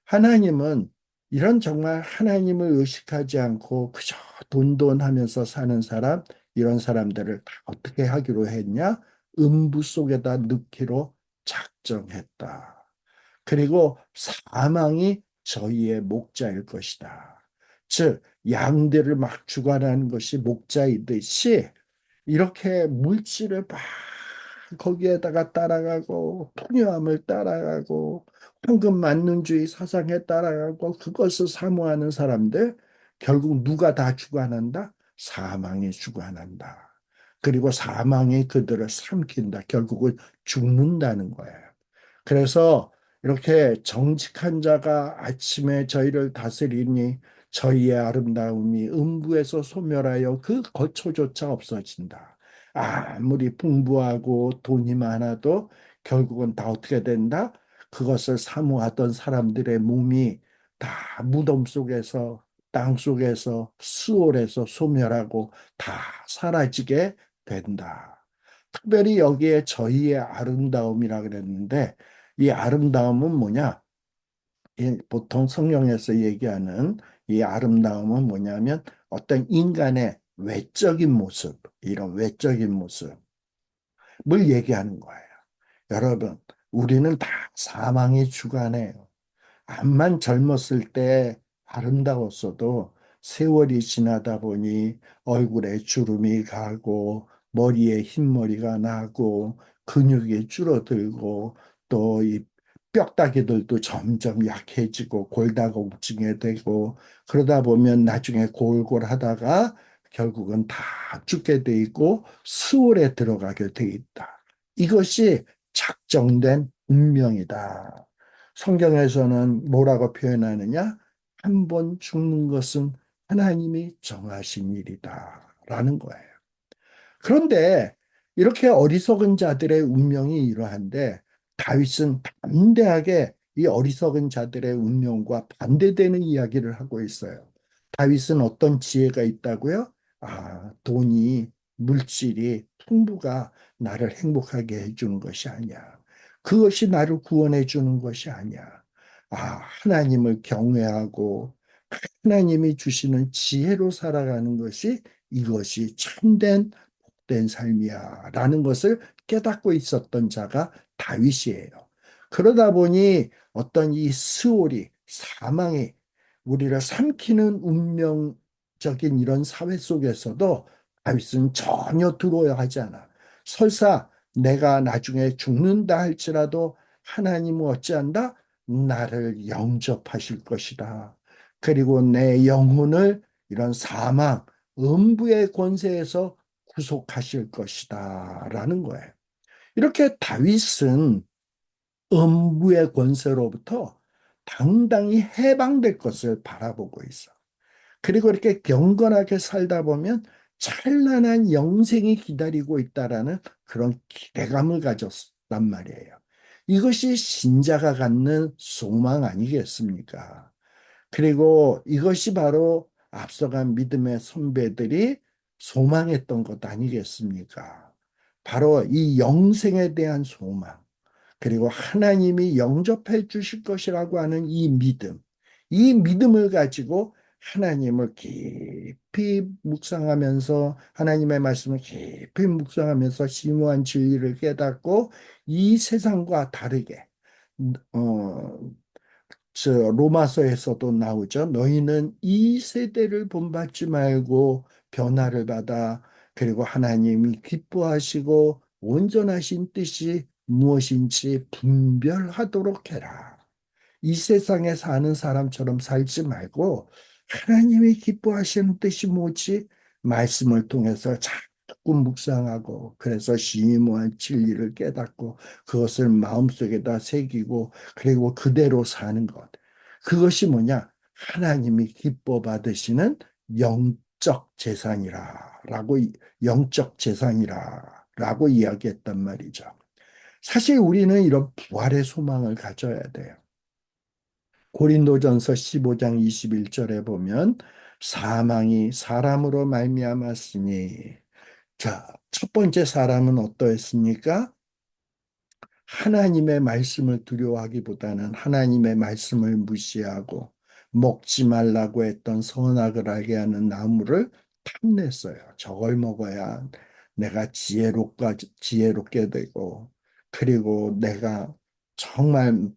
하나님은 이런 정말 하나님을 의식하지 않고 그저 돈돈하면서 사는 사람, 이런 사람들을 다 어떻게 하기로 했냐? 음부 속에다 넣기로 작정했다. 그리고 사망이 저희의 목자일 것이다. 즉, 양들을 막 주관하는 것이 목자이듯이 이렇게 물질을 막 거기에다가 따라가고 풍요함을 따라가고 황금 만능주의 사상에 따라가고 그것을 사모하는 사람들 결국 누가 다 주관한다? 사망이 주관한다. 그리고 사망이 그들을 삼킨다. 결국은 죽는다는 거예요. 그래서 이렇게 정직한 자가 아침에 저희를 다스리니 저희의 아름다움이 음부에서 소멸하여 그 거처조차 없어진다. 아무리 풍부하고 돈이 많아도 결국은 다 어떻게 된다? 그것을 사모하던 사람들의 몸이 다 무덤 속에서 땅 속에서 수월에서 소멸하고 다 사라지게 된다. 특별히 여기에 저희의 아름다움이라 그랬는데 이 아름다움은 뭐냐? 보통 성경에서 얘기하는 이 아름다움은 뭐냐면 어떤 인간의 외적인 모습, 이런 외적인 모습을 얘기하는 거예요. 여러분, 우리는 다 사망이 주관해요. 암만 젊었을 때 아름다웠어도 세월이 지나다 보니 얼굴에 주름이 가고 머리에 흰머리가 나고 근육이 줄어들고 또 이 뼈다귀들도 점점 약해지고 골다공증에 되고 그러다 보면 나중에 골골하다가 결국은 다 죽게 돼 있고 수월에 들어가게 돼 있다. 이것이 작정된 운명이다. 성경에서는 뭐라고 표현하느냐? 한 번 죽는 것은 하나님이 정하신 일이다. 라는 거예요. 그런데 이렇게 어리석은 자들의 운명이 이러한데 다윗은 담대하게 이 어리석은 자들의 운명과 반대되는 이야기를 하고 있어요. 다윗은 어떤 지혜가 있다고요? 돈이, 물질이, 풍부가 나를 행복하게 해주는 것이 아니야. 그것이 나를 구원해 주는 것이 아니야. 하나님을 경외하고 하나님이 주시는 지혜로 살아가는 것이 이것이 참된 복된 삶이야. 라는 것을 깨닫고 있었던 자가 다윗이에요. 그러다 보니 어떤 이 스올이, 사망이 우리를 삼키는 운명적인 이런 사회 속에서도 다윗은 전혀 두려워하지 않아. 설사 내가 나중에 죽는다 할지라도 하나님은 어찌한다? 나를 영접하실 것이다. 그리고 내 영혼을 이런 사망, 음부의 권세에서 구속하실 것이다. 라는 거예요. 이렇게 다윗은 음부의 권세로부터 당당히 해방될 것을 바라보고 있어. 그리고 이렇게 경건하게 살다 보면 찬란한 영생이 기다리고 있다라는 그런 기대감을 가졌단 말이에요. 이것이 신자가 갖는 소망 아니겠습니까? 그리고 이것이 바로 앞서간 믿음의 선배들이 소망했던 것 아니겠습니까? 바로 이 영생에 대한 소망, 그리고 하나님이 영접해 주실 것이라고 하는 이 믿음을 가지고 하나님을 깊이 묵상하면서 하나님의 말씀을 깊이 묵상하면서 심오한 진리를 깨닫고 이 세상과 다르게 어, 로마서에서도 나오죠. 너희는 이 세대를 본받지 말고 변화를 받아 그리고 하나님이 기뻐하시고 온전하신 뜻이 무엇인지 분별하도록 해라. 이 세상에 사는 사람처럼 살지 말고 하나님이 기뻐하시는 뜻이 뭐지? 말씀을 통해서 자꾸 묵상하고 그래서 심오한 진리를 깨닫고 그것을 마음속에다 새기고 그리고 그대로 사는 것. 그것이 뭐냐? 하나님이 기뻐 받으시는 영적 재산이라라고 영적 재산이라라고 이야기했단 말이죠. 사실 우리는 이런 부활의 소망을 가져야 돼요. 고린도전서 15장 21절에 보면 사망이 사람으로 말미암았으니 자, 첫 번째 사람은 어떠했습니까? 하나님의 말씀을 두려워하기보다는 하나님의 말씀을 무시하고 먹지 말라고 했던 선악을 알게 하는 나무를 탐냈어요. 저걸 먹어야 내가 지혜롭게 되고 그리고 내가 정말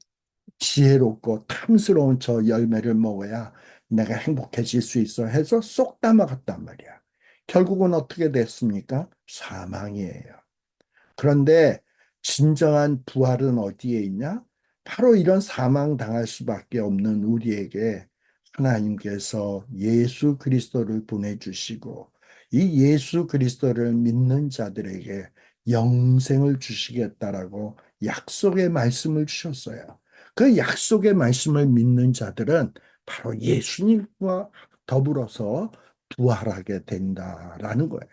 지혜롭고 탐스러운 저 열매를 먹어야 내가 행복해질 수 있어 해서 쏙 담아갔단 말이야. 결국은 어떻게 됐습니까? 사망이에요. 그런데 진정한 부활은 어디에 있냐? 바로 이런 사망 당할 수밖에 없는 우리에게 하나님께서 예수 그리스도를 보내주시고 이 예수 그리스도를 믿는 자들에게 영생을 주시겠다라고 약속의 말씀을 주셨어요. 그 약속의 말씀을 믿는 자들은 바로 예수님과 더불어서 부활하게 된다라는 거예요.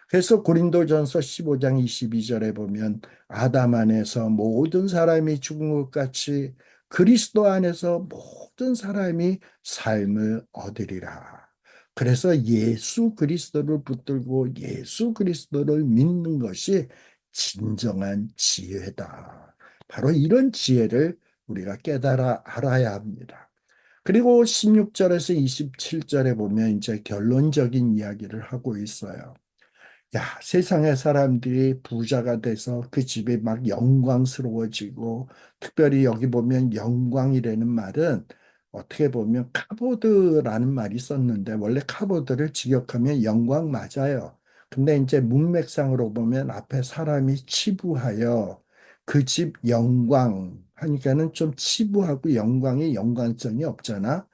그래서 고린도전서 15장 22절에 보면 아담 안에서 모든 사람이 죽은 것 같이 그리스도 안에서 모든 사람이 삶을 얻으리라. 그래서 예수 그리스도를 붙들고 예수 그리스도를 믿는 것이 진정한 지혜다. 바로 이런 지혜를 우리가 깨달아 알아야 합니다. 그리고 16절에서 27절에 보면 이제 결론적인 이야기를 하고 있어요. 야, 세상의 사람들이 부자가 돼서 그 집이 막 영광스러워지고, 특별히 여기 보면 영광이라는 말은 어떻게 보면 카보드라는 말이 썼는데, 원래 카보드를 직역하면 영광 맞아요. 근데 이제 문맥상으로 보면 앞에 사람이 치부하여 그 집 영광 하니까는 좀 치부하고 영광이 연관성이 없잖아.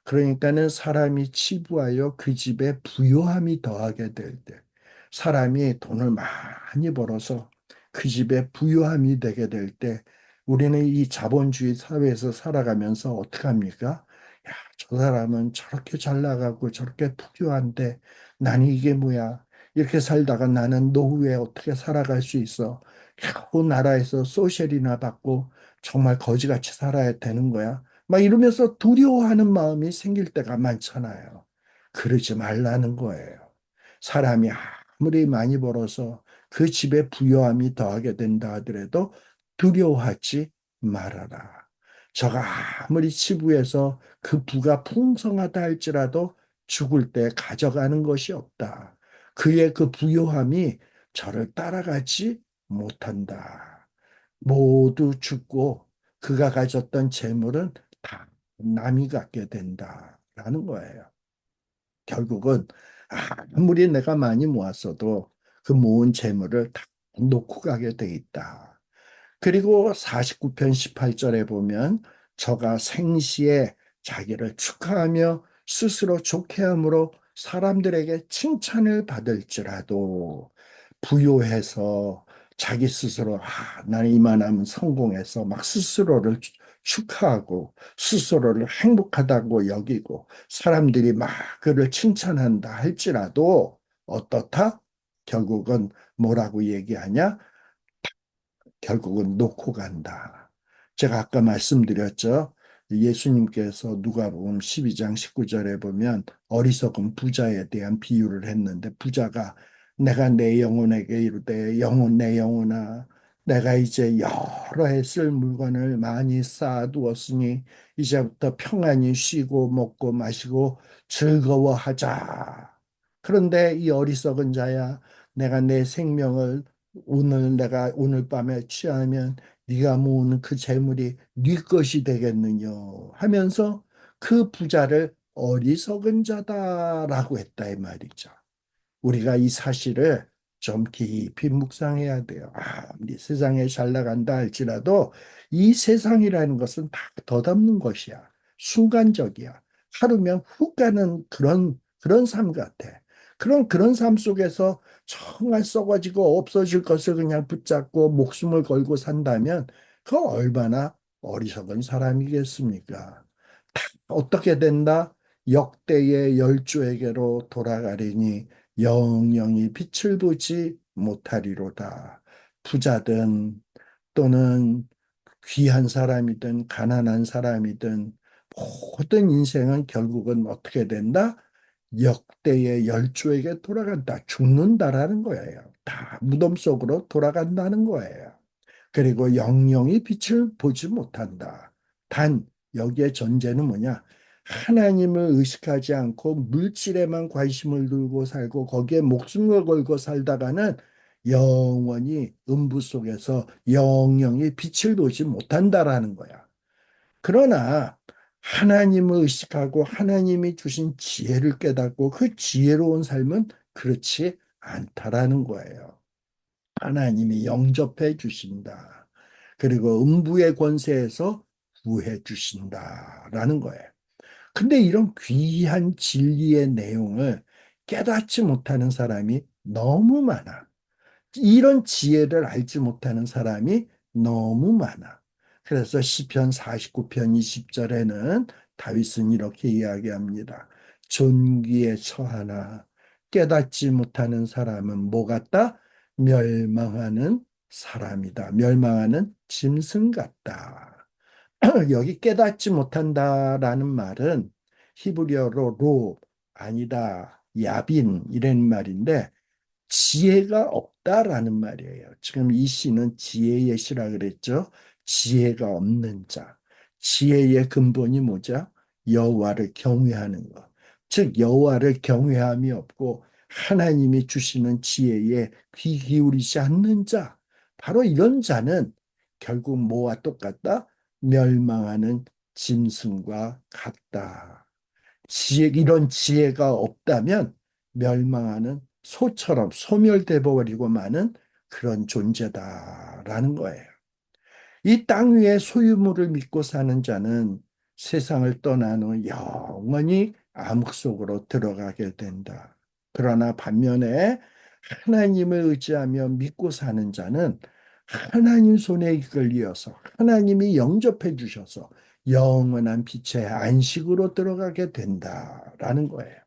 그러니까는 사람이 치부하여 그 집에 부요함이 더하게 될 때. 사람이 돈을 많이 벌어서 그 집에 부유함이 되게 될 때 우리는 이 자본주의 사회에서 살아가면서 어떻게 합니까? 야, 저 사람은 저렇게 잘 나가고 저렇게 부유한데 나는 이게 뭐야? 이렇게 살다가 나는 노후에 어떻게 살아갈 수 있어? 그 나라에서 소셜이나 받고 정말 거지같이 살아야 되는 거야? 막 이러면서 두려워하는 마음이 생길 때가 많잖아요. 그러지 말라는 거예요. 사람이 아무리 많이 벌어서 그 집에 부요함이 더하게 된다 하더라도 두려워하지 말아라. 저가 아무리 치부해서 그 부가 풍성하다 할지라도 죽을 때 가져가는 것이 없다. 그의 그 부요함이 저를 따라가지 못한다. 모두 죽고 그가 가졌던 재물은 다 남이 갖게 된다라는 거예요. 결국은 아무리 내가 많이 모았어도 그 모은 재물을 다 놓고 가게 돼 있다. 그리고 49편 18절에 보면 저가 생시에 자기를 축하하며 스스로 좋게 함으로 사람들에게 칭찬을 받을지라도 부요해서 자기 스스로 나는 이만하면 성공해서 막 스스로를 축하하고 스스로를 행복하다고 여기고 사람들이 막 그를 칭찬한다 할지라도 어떻다? 결국은 뭐라고 얘기하냐? 결국은 놓고 간다. 제가 아까 말씀드렸죠. 예수님께서 누가복음 12장 19절에 보면 어리석은 부자에 대한 비유를 했는데, 부자가 내가 내 영혼에게 이르되 영혼 내 영혼아, 내가 이제 여러 해 쓸 물건을 많이 쌓아두었으니 이제부터 평안히 쉬고 먹고 마시고 즐거워하자. 그런데 이 어리석은 자야, 내가 내 생명을 내가 오늘 밤에 취하면 네가 모으는 그 재물이 네 것이 되겠느냐 하면서 그 부자를 어리석은 자다라고 했다 이 말이죠. 우리가 이 사실을 좀 깊이 묵상해야 돼요. 우리 세상에 잘 나간다 할지라도 이 세상이라는 것은 다 덧없는 것이야. 순간적이야. 하루면 훅 가는 그런 삶 같아. 그런 삶 속에서 정말 썩어지고 없어질 것을 그냥 붙잡고 목숨을 걸고 산다면 그 얼마나 어리석은 사람이겠습니까? 어떻게 된다? 역대의 열조에게로 돌아가리니 영영이 빛을 보지 못하리로다. 부자든 또는 귀한 사람이든 가난한 사람이든 모든 인생은 결국은 어떻게 된다? 역대의 열조에게 돌아간다. 죽는다라는 거예요. 다 무덤 속으로 돌아간다는 거예요. 그리고 영영이 빛을 보지 못한다. 단 여기에 전제는 뭐냐? 하나님을 의식하지 않고 물질에만 관심을 두고 살고 거기에 목숨을 걸고 살다가는 영원히 음부 속에서 영영이 빛을 보지 못한다라는 거야. 그러나 하나님을 의식하고 하나님이 주신 지혜를 깨닫고 그 지혜로운 삶은 그렇지 않다라는 거예요. 하나님이 영접해 주신다. 그리고 음부의 권세에서 구해 주신다라는 거예요. 근데 이런 귀한 진리의 내용을 깨닫지 못하는 사람이 너무 많아. 이런 지혜를 알지 못하는 사람이 너무 많아. 그래서 시편 49편 20절에는 다윗은 이렇게 이야기합니다. 존귀에 처하나 깨닫지 못하는 사람은 뭐 같다? 멸망하는 사람이다. 멸망하는 짐승 같다. 여기 깨닫지 못한다라는 말은 히브리어로 아니다, 야빈 이런 말인데 지혜가 없다라는 말이에요. 지금 이 시는 지혜의 시라 그랬죠. 지혜가 없는 자. 지혜의 근본이 뭐죠? 여호와를 경외하는 것. 즉 여호와를 경외함이 없고 하나님이 주시는 지혜에 귀 기울이지 않는 자. 바로 이런 자는 결국 뭐와 똑같다? 멸망하는 짐승과 같다. 이런 지혜가 없다면 멸망하는 소처럼 소멸돼 버리고 마는 그런 존재다라는 거예요. 이 땅 위에 소유물을 믿고 사는 자는 세상을 떠난 후 영원히 암흑 속으로 들어가게 된다. 그러나 반면에 하나님을 의지하며 믿고 사는 자는 하나님 손에 이끌려서 하나님이 영접해 주셔서 영원한 빛의 안식으로 들어가게 된다라는 거예요.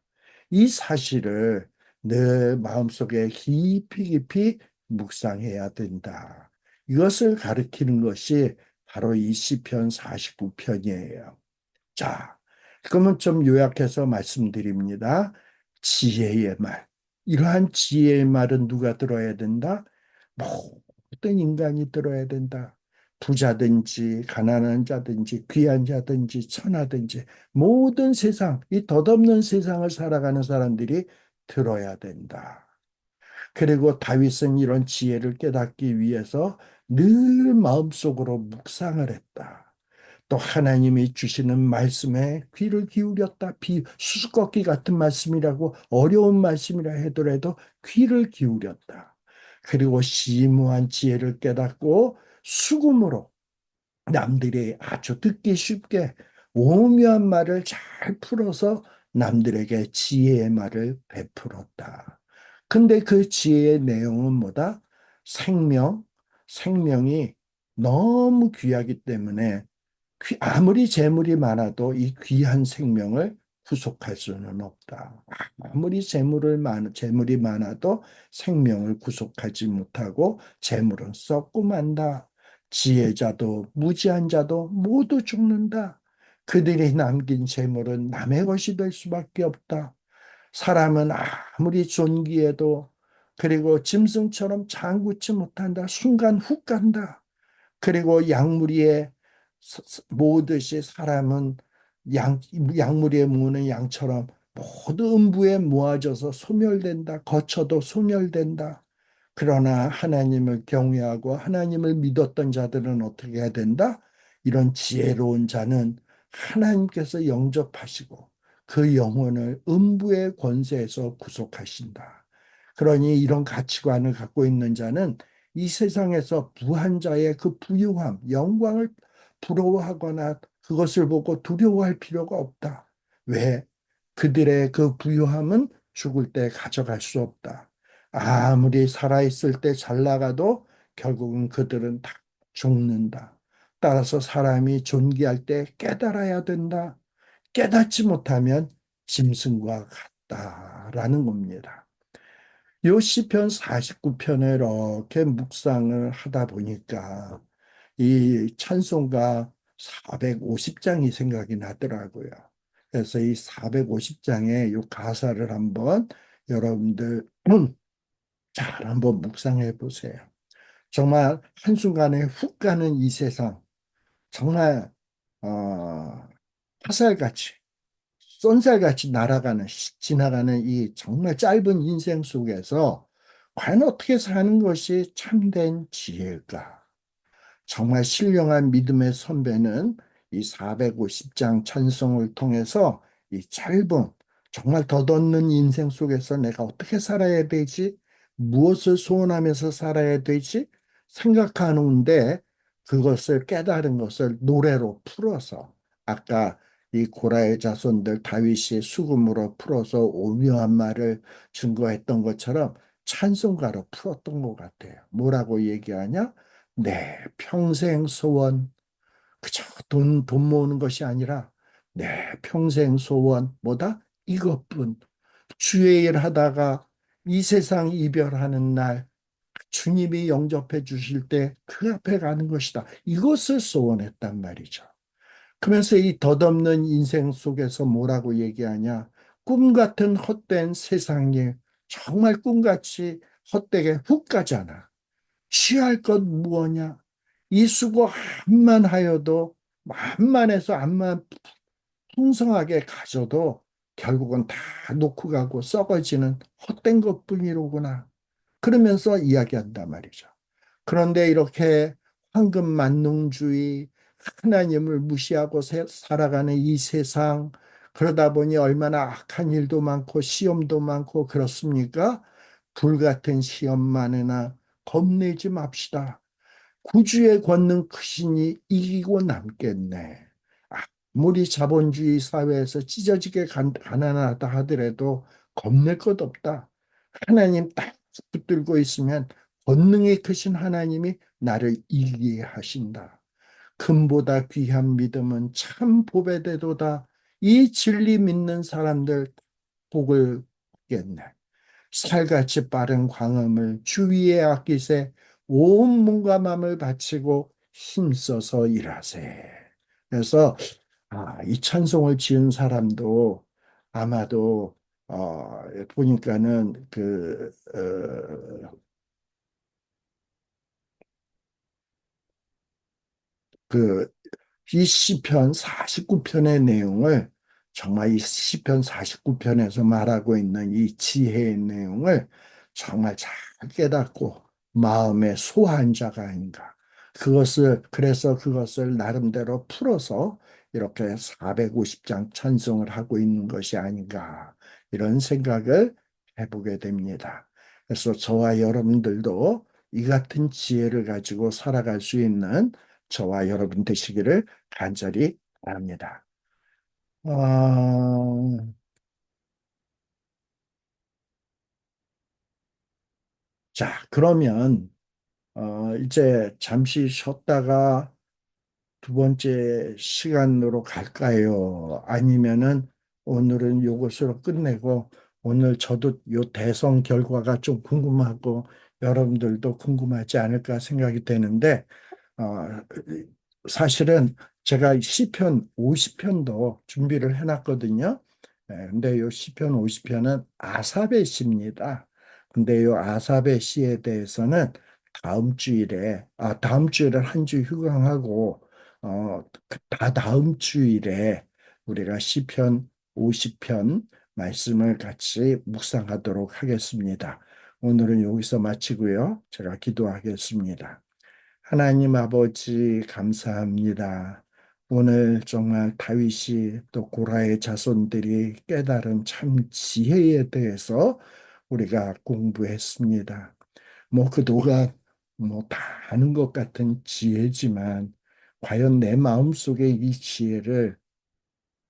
이 사실을 내 마음속에 깊이 깊이 묵상해야 된다. 이것을 가리키는 것이 바로 이 시편 49편이에요. 자, 그러면 좀 요약해서 말씀드립니다. 지혜의 말. 이러한 지혜의 말은 누가 들어야 된다? 모든 인간이 들어야 된다. 부자든지 가난한 자든지 귀한 자든지 천하든지 모든 세상, 이 덧없는 세상을 살아가는 사람들이 들어야 된다. 그리고 다윗은 이런 지혜를 깨닫기 위해서 늘 마음속으로 묵상을 했다. 또 하나님이 주시는 말씀에 귀를 기울였다. 수수께끼 같은 말씀이라고 어려운 말씀이라 하더라도 귀를 기울였다. 그리고 심오한 지혜를 깨닫고 수금으로 남들이 아주 듣기 쉽게 오묘한 말을 잘 풀어서 남들에게 지혜의 말을 베풀었다. 근데 그 지혜의 내용은 뭐다? 생명, 생명이 너무 귀하기 때문에 아무리 재물이 많아도 이 귀한 생명을 구속할 수는 없다. 아무리 재물이 많아도 생명을 구속하지 못하고 재물은 썩고 만다. 지혜자도 무지한 자도 모두 죽는다. 그들이 남긴 재물은 남의 것이 될 수밖에 없다. 사람은 아무리 존귀해도 그리고 짐승처럼 장구치 못한다. 순간 훅 간다. 그리고 양무리에 모듯이 사람은 양, 양무리에 무는 양처럼 모두 음부에 모아져서 소멸된다. 거쳐도 소멸된다. 그러나 하나님을 경외하고 하나님을 믿었던 자들은 어떻게 해야 된다? 이런 지혜로운 자는 하나님께서 영접하시고 그 영혼을 음부의 권세에서 구속하신다. 그러니 이런 가치관을 갖고 있는 자는 이 세상에서 부한 자의 그 부유함, 영광을 부러워하거나 그것을 보고 두려워할 필요가 없다. 왜? 그들의 그 부유함은 죽을 때 가져갈 수 없다. 아무리 살아있을 때 잘 나가도 결국은 그들은 다 죽는다. 따라서 사람이 존귀할 때 깨달아야 된다. 깨닫지 못하면 짐승과 같다라는 겁니다. 요 시편 49편을 이렇게 묵상을 하다 보니까 이 찬송가 450장이 생각이 나더라고요. 그래서 이 450장의 요 가사를 한번 여러분들 잘 한번 묵상해 보세요. 정말 한순간에 훅 가는 이 세상, 정말 어, 화살같이 쏜살같이 날아가는 지나가는 이 정말 짧은 인생 속에서 과연 어떻게 사는 것이 참된 지혜일까? 정말 신령한 믿음의 선배는 이 450장 찬송을 통해서 이 짧은 정말 덧없는 인생 속에서 내가 어떻게 살아야 되지? 무엇을 소원하면서 살아야 되지? 생각하는데 그것을 깨달은 것을 노래로 풀어서 아까 이 고라의 자손들 다윗이 수금으로 풀어서 오묘한 말을 증거했던 것처럼 찬송가로 풀었던 것 같아요. 뭐라고 얘기하냐? 내 평생 소원, 그저 돈 모으는 것이 아니라 내 평생 소원, 뭐다? 이것뿐. 주의 일 하다가 이 세상 이별하는 날, 주님이 영접해 주실 때 그 앞에 가는 것이다. 이것을 소원했단 말이죠. 그러면서 이 덧없는 인생 속에서 뭐라고 얘기하냐? 꿈 같은 헛된 세상에 정말 꿈같이 헛되게 훅 가잖아. 취할 것 무엇냐? 이 수고 암만 하여도 암만 해서 암만 풍성하게 가져도 결국은 다 놓고 가고 썩어지는 헛된 것뿐이로구나. 그러면서 이야기한단 말이죠. 그런데 이렇게 황금만능주의, 하나님을 무시하고 살아가는 이 세상, 그러다 보니 얼마나 악한 일도 많고 시험도 많고 그렇습니까? 불같은 시험 많으나 겁내지 맙시다. 구주의 권능 크시니 이기고 남겠네. 아무리 자본주의 사회에서 찢어지게 가난하다 하더라도 겁낼 것 없다. 하나님 딱 붙들고 있으면 권능이 크신 하나님이 나를 이기게 하신다. 금보다 귀한 믿음은 참 보배되도다. 이 진리 믿는 사람들 복을 받겠네. 살같이 빠른 광음을 주위에 아끼세 온 몸과 마음을 바치고 힘써서 일하세. 그래서 이 찬송을 지은 사람도 아마도 보니까는 그 이 시편 49편의 내용을 정말 이 시편 49편에서 말하고 있는 이 지혜의 내용을 정말 잘 깨닫고 마음에 소화한 자가 아닌가. 그래서 그것을 나름대로 풀어서 이렇게 450장 찬송을 하고 있는 것이 아닌가. 이런 생각을 해보게 됩니다. 그래서 저와 여러분들도 이 같은 지혜를 가지고 살아갈 수 있는 저와 여러분 되시기를 간절히 바랍니다. 어, 자, 그러면 이제 잠시 쉬었다가 두 번째 시간으로 갈까요? 아니면은 오늘은 요것으로 끝내고, 오늘 저도 요 대선 결과가 좀 궁금하고 여러분들도 궁금하지 않을까 생각이 되는데, 어, 사실은 제가 시편 50편도 준비를 해놨거든요. 근데 요 시편 50편은 아삽의 시입니다. 근데 요 아삽의 시에 대해서는 다음 주일은 한 주 휴강하고, 다 다음 주일에 우리가 시편 50편 말씀을 같이 묵상하도록 하겠습니다. 오늘은 여기서 마치고요. 제가 기도하겠습니다. 하나님 아버지 감사합니다. 오늘 정말 다윗이 또 고라의 자손들이 깨달은 참 지혜에 대해서 우리가 공부했습니다. 뭐 그동안 뭐 다 아는 것 같은 지혜지만 과연 내 마음속에 이 지혜를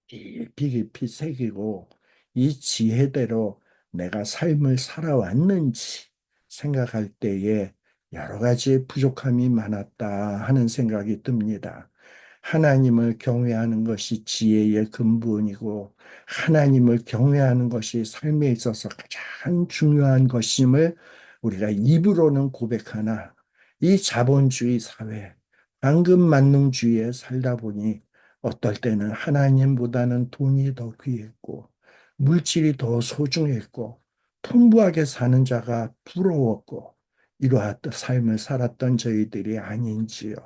깊이 깊이 새기고 이 지혜대로 내가 삶을 살아왔는지 생각할 때에 여러 가지 부족함이 많았다 하는 생각이 듭니다. 하나님을 경외하는 것이 지혜의 근본이고 하나님을 경외하는 것이 삶에 있어서 가장 중요한 것임을 우리가 입으로는 고백하나 이 자본주의 사회, 황금만능주의에 살다 보니 어떨 때는 하나님보다는 돈이 더 귀했고, 물질이 더 소중했고, 풍부하게 사는 자가 부러웠고, 이러한 삶을 살았던 저희들이 아닌지요.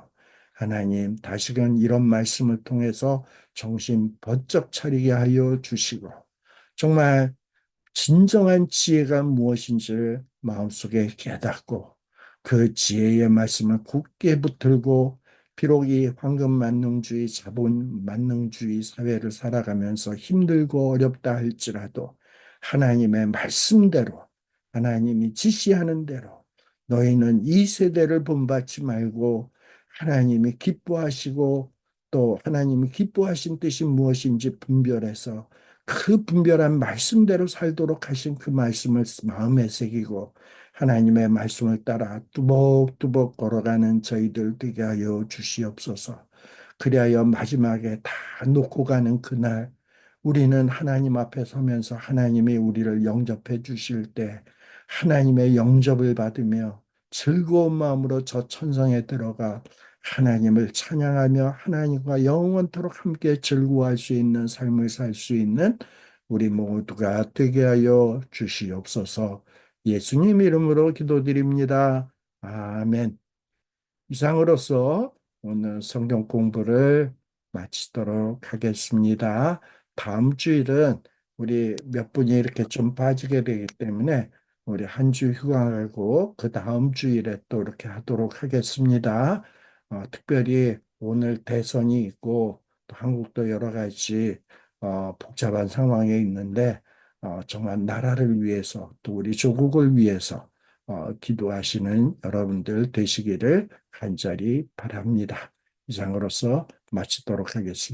하나님, 다시금 이런 말씀을 통해서 정신 번쩍 차리게 하여 주시고, 정말 진정한 지혜가 무엇인지를 마음속에 깨닫고 그 지혜의 말씀을 굳게 붙들고 비록 이 황금만능주의, 자본만능주의 사회를 살아가면서 힘들고 어렵다 할지라도 하나님의 말씀대로 하나님이 지시하는 대로 너희는 이 세대를 본받지 말고 하나님이 기뻐하시고 또 하나님이 기뻐하신 뜻이 무엇인지 분별해서 그 분별한 말씀대로 살도록 하신 그 말씀을 마음에 새기고 하나님의 말씀을 따라 뚜벅뚜벅 걸어가는 저희들 되게 하여 주시옵소서. 그리하여 마지막에 다 놓고 가는 그날 우리는 하나님 앞에 서면서 하나님이 우리를 영접해 주실 때 하나님의 영접을 받으며 즐거운 마음으로 저 천성에 들어가 하나님을 찬양하며 하나님과 영원토록 함께 즐거워할 수 있는 삶을 살 수 있는 우리 모두가 되게 하여 주시옵소서. 예수님 이름으로 기도드립니다. 아멘. 이상으로서 오늘 성경 공부를 마치도록 하겠습니다. 다음 주일은 우리 몇 분이 이렇게 좀 빠지게 되기 때문에 우리 한 주 휴강하고 그 다음 주일에 또 이렇게 하도록 하겠습니다. 특별히 오늘 대선이 있고 또 한국도 여러 가지 복잡한 상황에 있는데 정말 나라를 위해서 또 우리 조국을 위해서 기도하시는 여러분들 되시기를 간절히 바랍니다. 이상으로서 마치도록 하겠습니다.